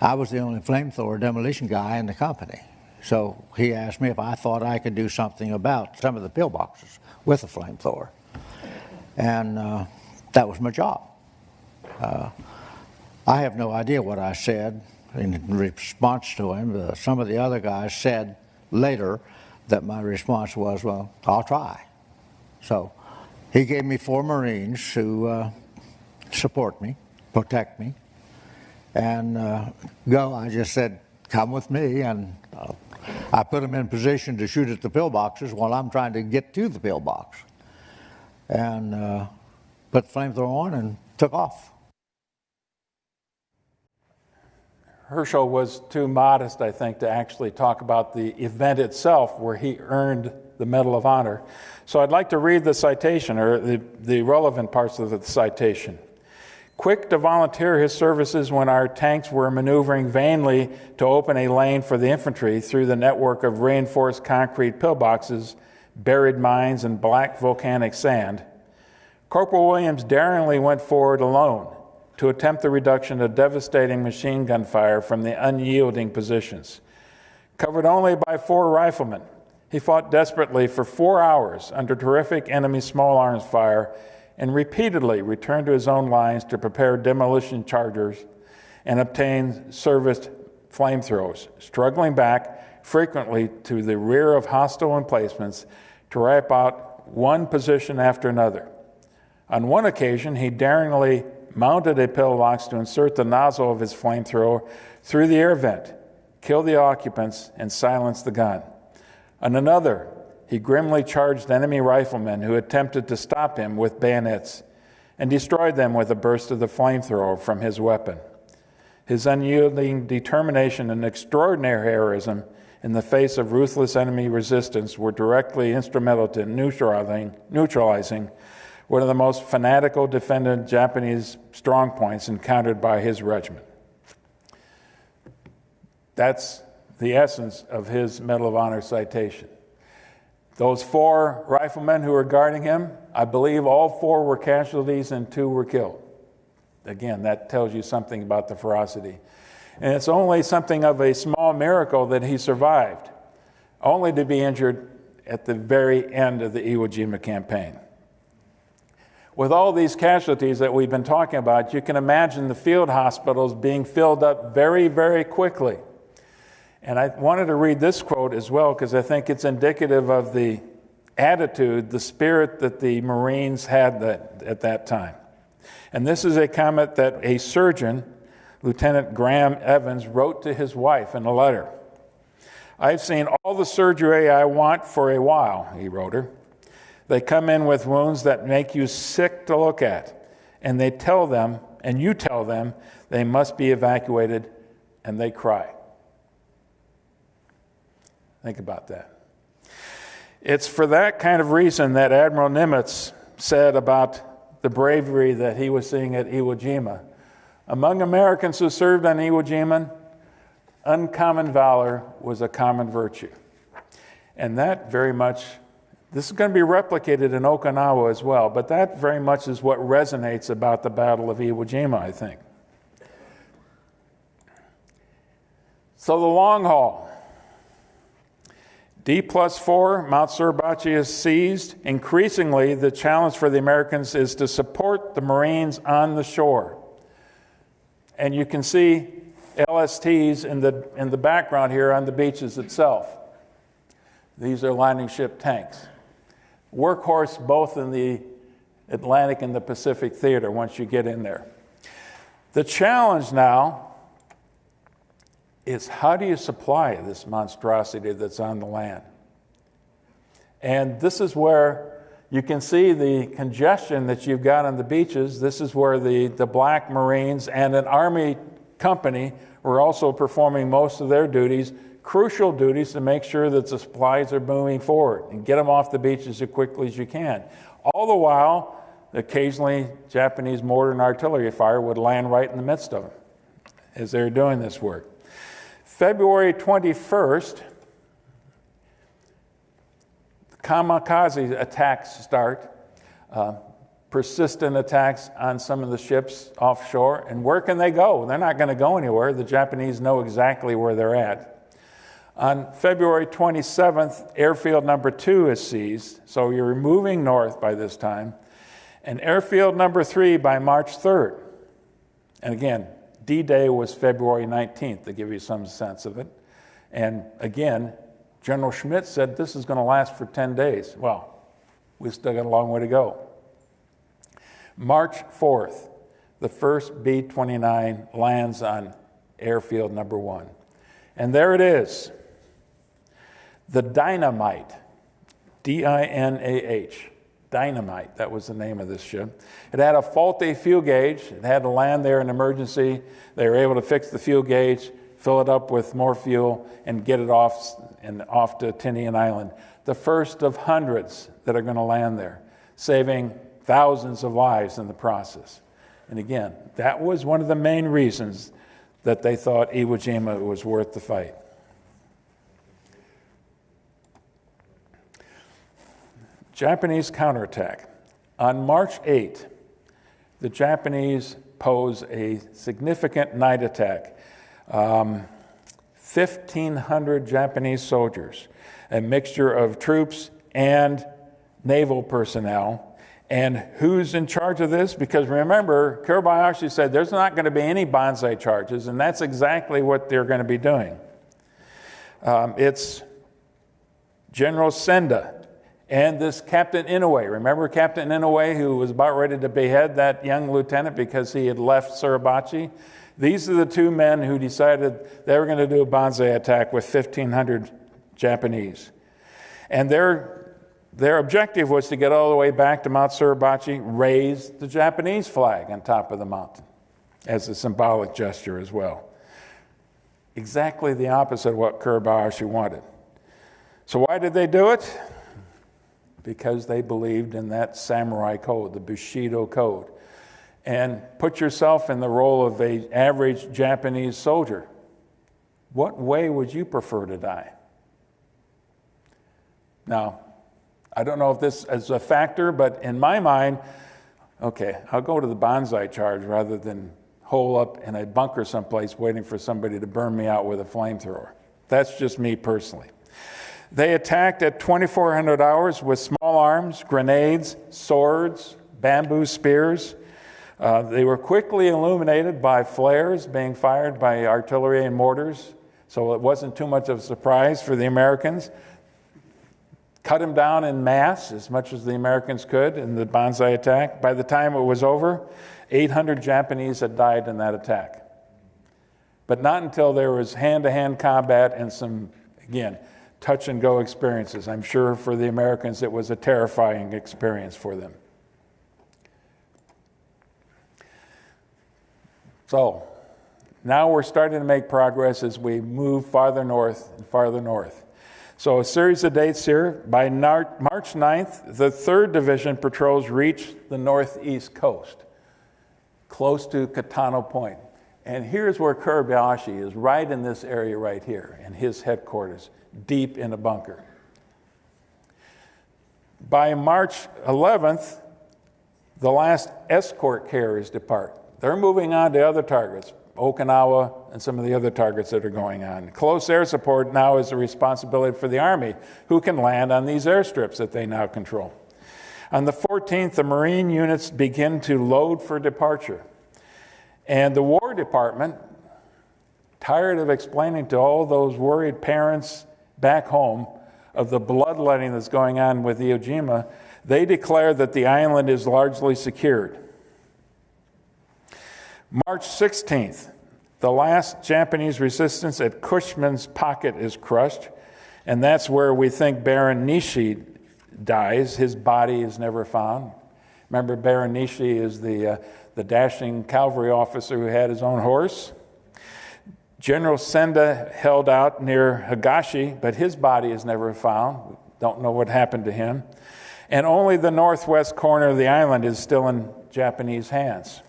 I was the only flamethrower demolition guy in the company. So he asked me if I thought I could do something about some of the pillboxes with a flamethrower. And that was my job. I have no idea what I said in response to him. Some of the other guys said later that my response was, well, I'll try. So he gave me 4 Marines to support me, protect me, and go. I just said, come with me, and I put them in position to shoot at the pillboxes while I'm trying to get to the pillbox. And put the flamethrower on and took off. Hershel was too modest, I think, to actually talk about the event itself where he earned the Medal of Honor. So I'd like to read the citation, or the relevant parts of the citation. Quick to volunteer his services when our tanks were maneuvering vainly to open a lane for the infantry through the network of reinforced concrete pillboxes, buried mines, and black volcanic sand, Corporal Williams daringly went forward alone to attempt the reduction of devastating machine gun fire from the unyielding positions. Covered only by 4 riflemen, he fought desperately for 4 hours under terrific enemy small arms fire and repeatedly returned to his own lines to prepare demolition chargers and obtain serviced flamethrowers, struggling back frequently to the rear of hostile emplacements to wipe out one position after another. On one occasion, he daringly mounted a pillbox to insert the nozzle of his flamethrower through the air vent, kill the occupants, and silence the gun. On another, he grimly charged enemy riflemen who attempted to stop him with bayonets and destroyed them with a burst of the flamethrower from his weapon. His unyielding determination and extraordinary heroism in the face of ruthless enemy resistance were directly instrumental to neutralizing one of the most fanatical defended Japanese strongpoints encountered by his regiment. That's the essence of his Medal of Honor citation. Those 4 riflemen who were guarding him, I believe all 4 were casualties and 2 were killed. Again, that tells you something about the ferocity. And it's only something of a small miracle that he survived, only to be injured at the very end of the Iwo Jima campaign. With all these casualties that we've been talking about, you can imagine the field hospitals being filled up very, very quickly. And I wanted to read this quote as well because I think it's indicative of the attitude, the spirit that the Marines had at that time. And this is a comment that a surgeon, Lieutenant Graham Evans, wrote to his wife in a letter. "I've seen all the surgery I want for a while," he wrote her. "They come in with wounds that make you sick to look at, and you tell them they must be evacuated, and they cry." Think about that. It's for that kind of reason that Admiral Nimitz said about the bravery that he was seeing at Iwo Jima. Among Americans who served on Iwo Jima, uncommon valor was a common virtue. And that very much, this is going to be replicated in Okinawa as well, but that very much is what resonates about the Battle of Iwo Jima, I think. So the long haul. D+4, Mount Suribachi is seized. Increasingly, the challenge for the Americans is to support the Marines on the shore. And you can see LSTs in the background here on the beaches itself. These are landing ship tanks. Workhorse both in the Atlantic and the Pacific theater once you get in there. The challenge now is how do you supply this monstrosity that's on the land? And this is where you can see the congestion that you've got on the beaches. This is where the Black Marines and an Army company were also performing most of their duties, crucial duties to make sure that the supplies are moving forward and get them off the beaches as quickly as you can. All the while, occasionally Japanese mortar and artillery fire would land right in the midst of them as they were doing this work. February 21st, kamikaze attacks start, persistent attacks on some of the ships offshore. And where can they go? They're not going to go anywhere. The Japanese know exactly where they're at. On February 27th, airfield number 2 is seized. So you're moving north by this time. And airfield number 3 by March 3rd. And again, D-Day was February 19th, to give you some sense of it. And again, General Schmidt said this is going to last for 10 days. Well, we've still got a long way to go. March 4th, the first B-29 lands on airfield number 1. And there it is. The Dynamite, D-I-N-A-H. Dynamite, that was the name of this ship. It had a faulty fuel gauge. It had to land there in emergency. They were able to fix the fuel gauge, fill it up with more fuel, and get it off to Tinian Island. The first of hundreds that are going to land there, saving thousands of lives in the process. And again, that was one of the main reasons that they thought Iwo Jima was worth the fight. Japanese counterattack. On March 8, the Japanese pose a significant night attack. 1,500 Japanese soldiers, a mixture of troops and naval personnel. And who's in charge of this? Because remember, Kuribayashi said there's not going to be any banzai charges, and that's exactly what they're going to be doing. It's General Senda and this Captain Inoue. Remember Captain Inoue, who was about ready to behead that young lieutenant because he had left Suribachi? These are the two men who decided they were going to do a banzai attack with 1,500 Japanese. And their objective was to get all the way back to Mount Suribachi, raise the Japanese flag on top of the mountain as a symbolic gesture as well. Exactly the opposite of what Kuribayashi wanted. So why did they do it? Because they believed in that samurai code, the Bushido code. And put yourself in the role of an average Japanese soldier. What way would you prefer to die? Now, I don't know if this is a factor, but in my mind, okay, I'll go to the banzai charge rather than hole up in a bunker someplace waiting for somebody to burn me out with a flamethrower. That's just me personally. They attacked at 2,400 hours with small arms, grenades, swords, bamboo spears. They were quickly illuminated by flares being fired by artillery and mortars, so it wasn't too much of a surprise for the Americans. Cut them down in mass as much as the Americans could in the banzai attack. By the time it was over, 800 Japanese had died in that attack. But not until there was hand-to-hand combat and some, again, touch-and-go experiences. I'm sure for the Americans it was a terrifying experience for them. So now we're starting to make progress as we move farther north and farther north. So a series of dates here. By March 9th, the 3rd Division patrols reached the northeast coast, close to Katano Point. And here's where Kuribayashi is, right in this area right here, in his headquarters, deep in a bunker. By March 11th, the last escort carriers depart. They're moving on to other targets, Okinawa and some of the other targets that are going on. Close air support now is a responsibility for the Army, who can land on these airstrips that they now control. On the 14th, the Marine units begin to load for departure. And the War Department, tired of explaining to all those worried parents back home of the bloodletting that's going on with Iwo Jima, they declare that the island is largely secured. March 16th, the last Japanese resistance at Cushman's Pocket is crushed, and that's where we think Baron Nishi dies. His body is never found. Remember, Baron Nishi is the dashing cavalry officer who had his own horse. General Senda held out near Higashi, but his body is never found. Don't know what happened to him. And only the northwest corner of the island is still in Japanese hands.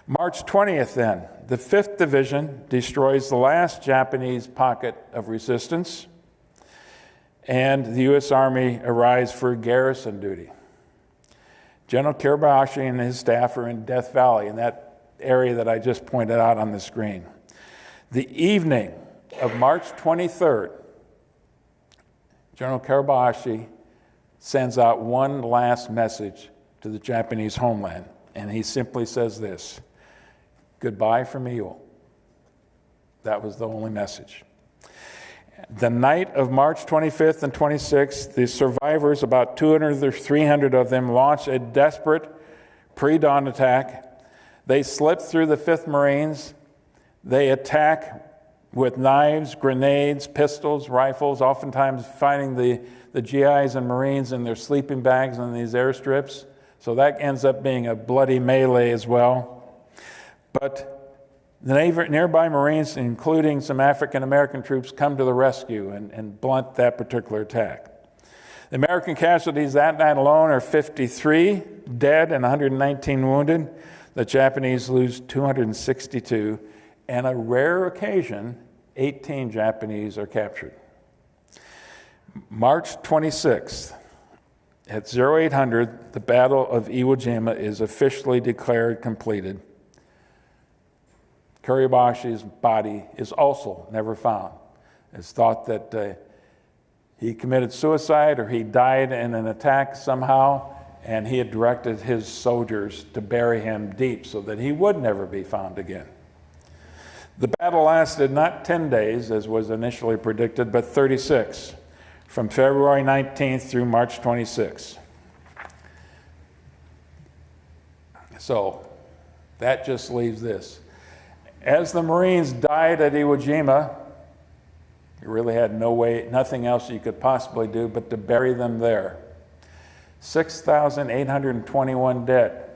March 20th then, the 5th Division destroys the last Japanese pocket of resistance, and the U.S. Army arrives for garrison duty. General Kuribayashi and his staff are in Death Valley, in that area that I just pointed out on the screen. The evening of March 23rd, General Kuribayashi sends out one last message to the Japanese homeland, and he simply says this: "Goodbye from Iwo." That was the only message. The night of March 25th and 26th, the survivors, about 200 or 300 of them, launched a desperate pre-dawn attack. They slip through the 5th Marines. They attack with knives, grenades, pistols, rifles, oftentimes finding the GIs and Marines in their sleeping bags on these airstrips. So that ends up being a bloody melee as well. But the nearby Marines, including some African-American troops, come to the rescue and blunt that particular attack. The American casualties that night alone are 53 dead and 119 wounded. The Japanese lose 262, and a rare occasion, 18 Japanese are captured. March 26th, at 0800, the Battle of Iwo Jima is officially declared completed. Kuribayashi's body is also never found. It's thought that he committed suicide or he died in an attack somehow, and he had directed his soldiers to bury him deep so that he would never be found again. The battle lasted not 10 days, as was initially predicted, but 36, from February 19th through March 26th. So that just leaves this. As the Marines died at Iwo Jima, you really had nothing else you could possibly do but to bury them there. 6,821 dead.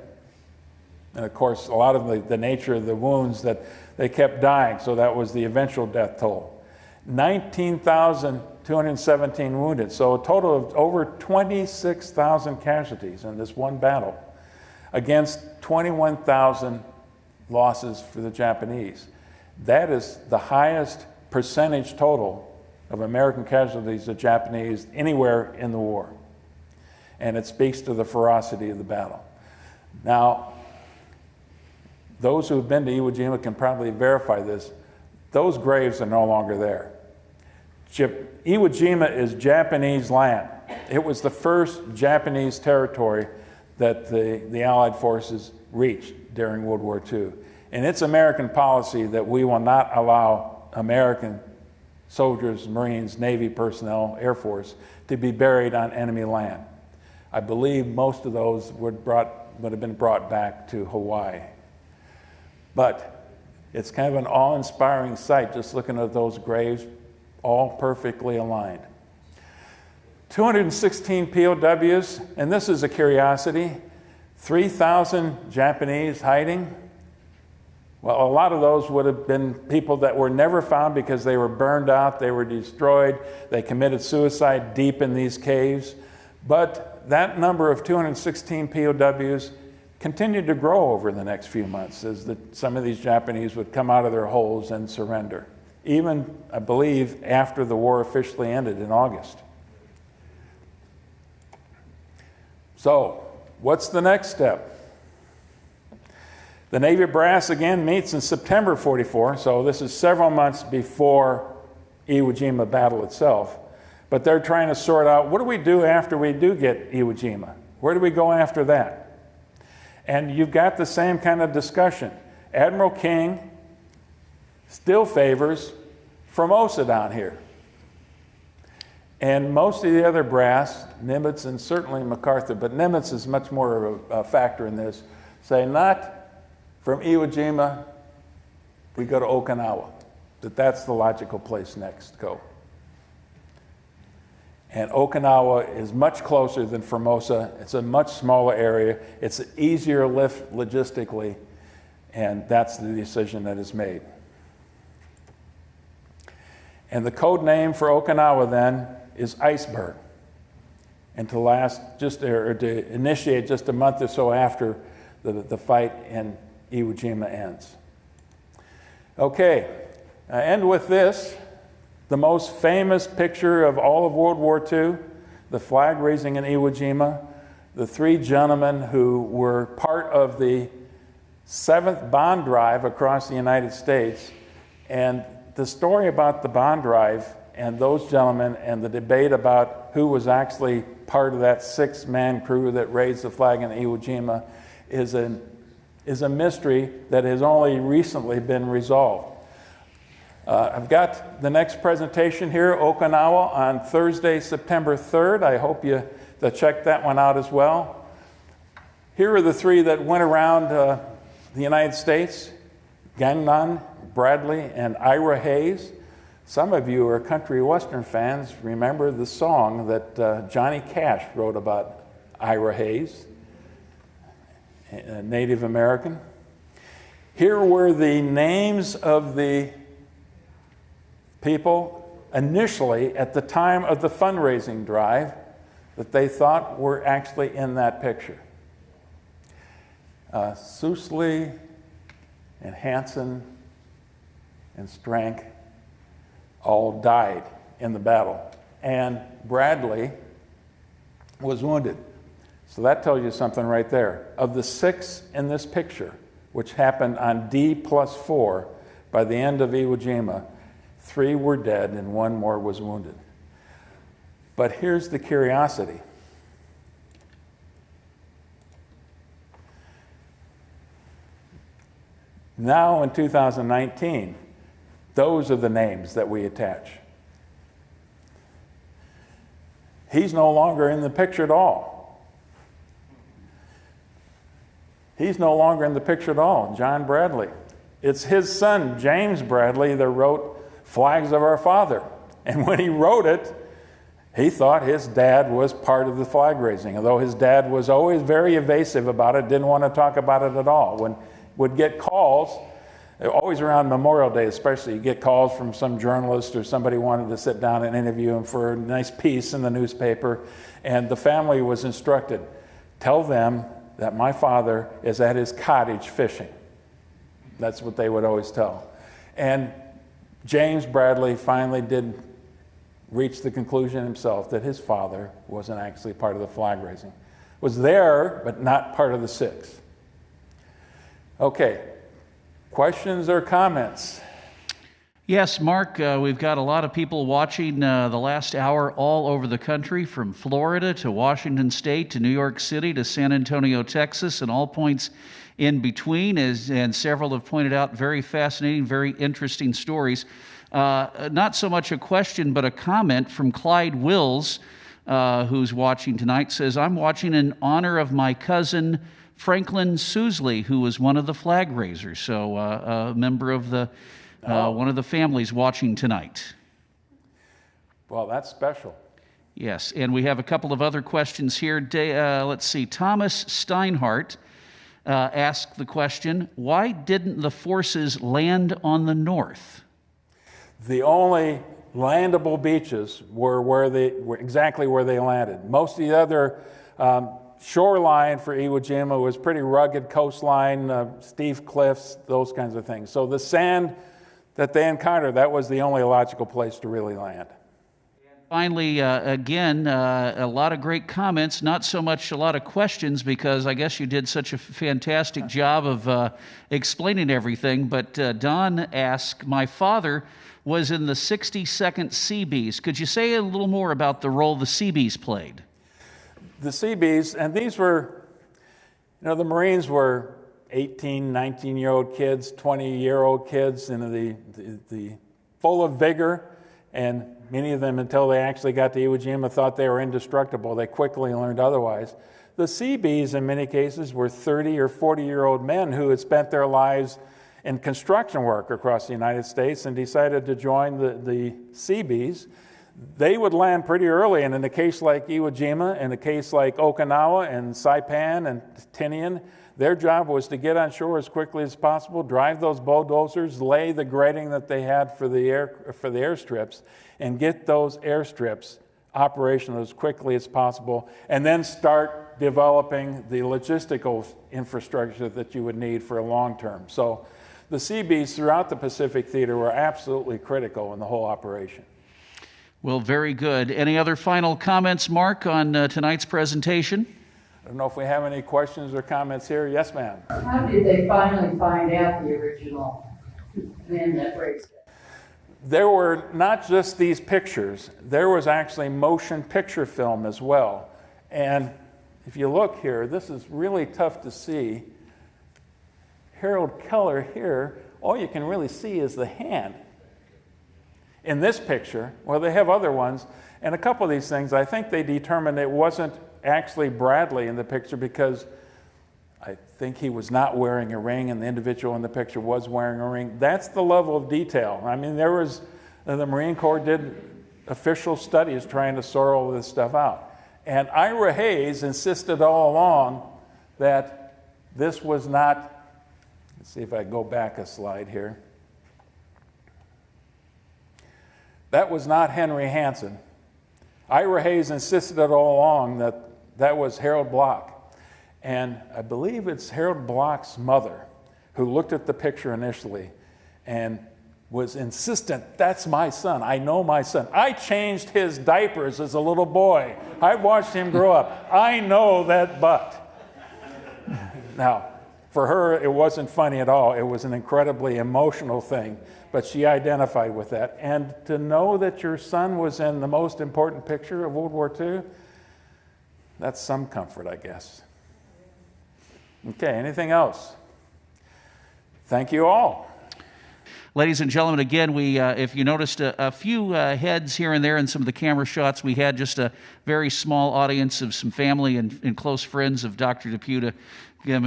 And of course, a lot of the nature of the wounds that they kept dying, so that was the eventual death toll. 19,217 wounded, so a total of over 26,000 casualties in this one battle, against 21,000 losses for the Japanese. That is the highest percentage total of American casualties of Japanese anywhere in the war. And it speaks to the ferocity of the battle. Now, those who have been to Iwo Jima can probably verify this. Those graves are no longer there. Iwo Jima is Japanese land. It was the first Japanese territory that the Allied forces reached during World War II. And it's American policy that we will not allow American soldiers, Marines, Navy personnel, Air Force to be buried on enemy land. I believe most of those would have been brought back to Hawaii. But it's kind of an awe-inspiring sight just looking at those graves, all perfectly aligned. 216 POWs, and this is a curiosity, 3,000 Japanese hiding. Well, a lot of those would have been people that were never found because they were burned out, they were destroyed, they committed suicide deep in these caves. But that number of 216 POWs continued to grow over the next few months as some of these Japanese would come out of their holes and surrender. Even, I believe, after the war officially ended in August. So, what's the next step? The Navy brass again meets in September 44, so this is several months before Iwo Jima battle itself. But they're trying to sort out, what do we do after we do get Iwo Jima? Where do we go after that? And you've got the same kind of discussion. Admiral King still favors Formosa down here. And most of the other brass, Nimitz and certainly MacArthur, but Nimitz is much more of a factor in this, say not from Iwo Jima, we go to Okinawa, that's the logical place next to go. And Okinawa is much closer than Formosa. It's a much smaller area. It's an easier lift logistically, and that's the decision that is made. And the code name for Okinawa then is Iceberg, and to initiate just a month or so after the fight in Iwo Jima ends. Okay, I end with this. The most famous picture of all of World War II, the flag raising in Iwo Jima, the three gentlemen who were part of the 7th bond drive across the United States. And the story about the bond drive and those gentlemen and the debate about who was actually part of that 6-man crew that raised the flag in Iwo Jima is a mystery that has only recently been resolved. I've got the next presentation here, Okinawa, on Thursday, September 3rd. I hope you check that one out as well. Here are the three that went around the United States, Gangnan, Bradley, and Ira Hayes. Some of you are country western fans, remember the song that Johnny Cash wrote about Ira Hayes, a Native American. Here were the names of the people initially at the time of the fundraising drive that they thought were actually in that picture. Sousley and Hansen and Strank all died in the battle, and Bradley was wounded. So that tells you something right there. Of the 6 in this picture, which happened on D+4, by the end of Iwo Jima, 3 were dead and 1 more was wounded. But here's the curiosity. Now in 2019, those are the names that we attach. He's no longer in the picture at all. He's no longer in the picture at all, John Bradley. It's his son, James Bradley, that wrote Flags of Our Father. And when he wrote it, he thought his dad was part of the flag raising, although his dad was always very evasive about it, didn't want to talk about it at all. When would get calls, always around Memorial Day especially, you get calls from some journalist or somebody wanted to sit down and interview him for a nice piece in the newspaper, and the family was instructed, tell them that my father is at his cottage fishing. That's what they would always tell. And James Bradley finally did reach the conclusion himself that his father wasn't actually part of the flag raising. Was there, but not part of the 6. Okay, questions or comments? Yes, Mark, we've got a lot of people watching the last hour all over the country, from Florida to Washington State to New York City to San Antonio, Texas, and all points in between, and several have pointed out very fascinating, very interesting stories. Not so much a question, but a comment from Clyde Wills, who's watching tonight, says, I'm watching in honor of my cousin Franklin Sousley, who was one of the flag raisers, so a member of the one of the families watching tonight. Well, that's special. Yes, and we have a couple of other questions here. Let's see, Thomas Steinhardt asked the question, why didn't the forces land on the north? The only landable beaches were exactly where they landed. Most of the other shoreline for Iwo Jima was pretty rugged coastline, steep cliffs, those kinds of things. So the sand that they encountered, that was the only logical place to really land. Finally, again, a lot of great comments, not so much a lot of questions, because I guess you did such a fantastic job of explaining everything. But Don asked, my father was in the 62nd Seabees. Could you say a little more about the role the Seabees played? The Seabees, and these were, the Marines were 18, 19-year-old kids, 20-year-old kids, the full of vigor, and many of them, until they actually got to Iwo Jima, thought they were indestructible. They quickly learned otherwise. The Seabees, in many cases, were 30 or 40-year-old men who had spent their lives in construction work across the United States and decided to join the Seabees. They would land pretty early, and in a case like Iwo Jima, in a case like Okinawa and Saipan and Tinian, their job was to get on shore as quickly as possible, drive those bulldozers, lay the grading that they had for the airstrips, and get those airstrips operational as quickly as possible, and then start developing the logistical infrastructure that you would need for a long term. So the Seabees throughout the Pacific Theater were absolutely critical in the whole operation. Well, very good. Any other final comments, Mark, on tonight's presentation? I don't know if we have any questions or comments here. Yes, ma'am. How did they finally find out the original men that raised it? There were not just these pictures. There was actually motion picture film as well. And if you look here, this is really tough to see. Harold Keller here, all you can really see is the hand. In this picture, well, they have other ones, and a couple of these things, I think they determined it wasn't actually Bradley in the picture because I think he was not wearing a ring and the individual in the picture was wearing a ring. That's the level of detail. I mean, there was, the Marine Corps did official studies trying to sort all this stuff out. And Ira Hayes insisted all along that this was not, let's see if I go back a slide here. That was not Henry Hansen. Ira Hayes insisted all along that that was Harold Bloch. And I believe it's Harold Bloch's mother who looked at the picture initially and was insistent, that's my son, I know my son. I changed his diapers as a little boy. I've watched him grow up. I know that butt. Now, for her, it wasn't funny at all. It was an incredibly emotional thing, but she identified with that. And to know that your son was in the most important picture of World War II, that's some comfort, I guess. Okay, anything else? Thank you all. Ladies and gentlemen, again, we, if you noticed a few heads here and there in some of the camera shots, we had just a very small audience of some family and close friends of Dr. DePue to give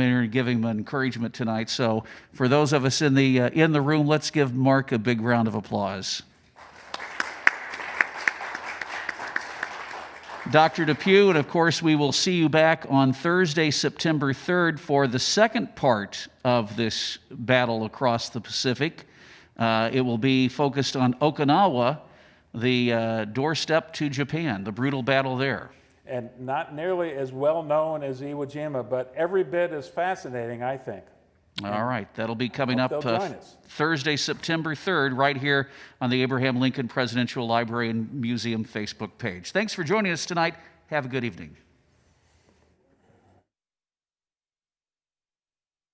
him encouragement tonight. So for those of us in the room, let's give Mark a big round of applause. Dr. DePue, and of course we will see you back on Thursday, September 3rd for the second part of this battle across the Pacific. It will be focused on Okinawa, the doorstep to Japan, the brutal battle there. And not nearly as well known as Iwo Jima, but every bit as fascinating, I think. All right, that'll be coming up Thursday, September 3rd, right here on the Abraham Lincoln Presidential Library and Museum Facebook page. Thanks for joining us tonight. Have a good evening.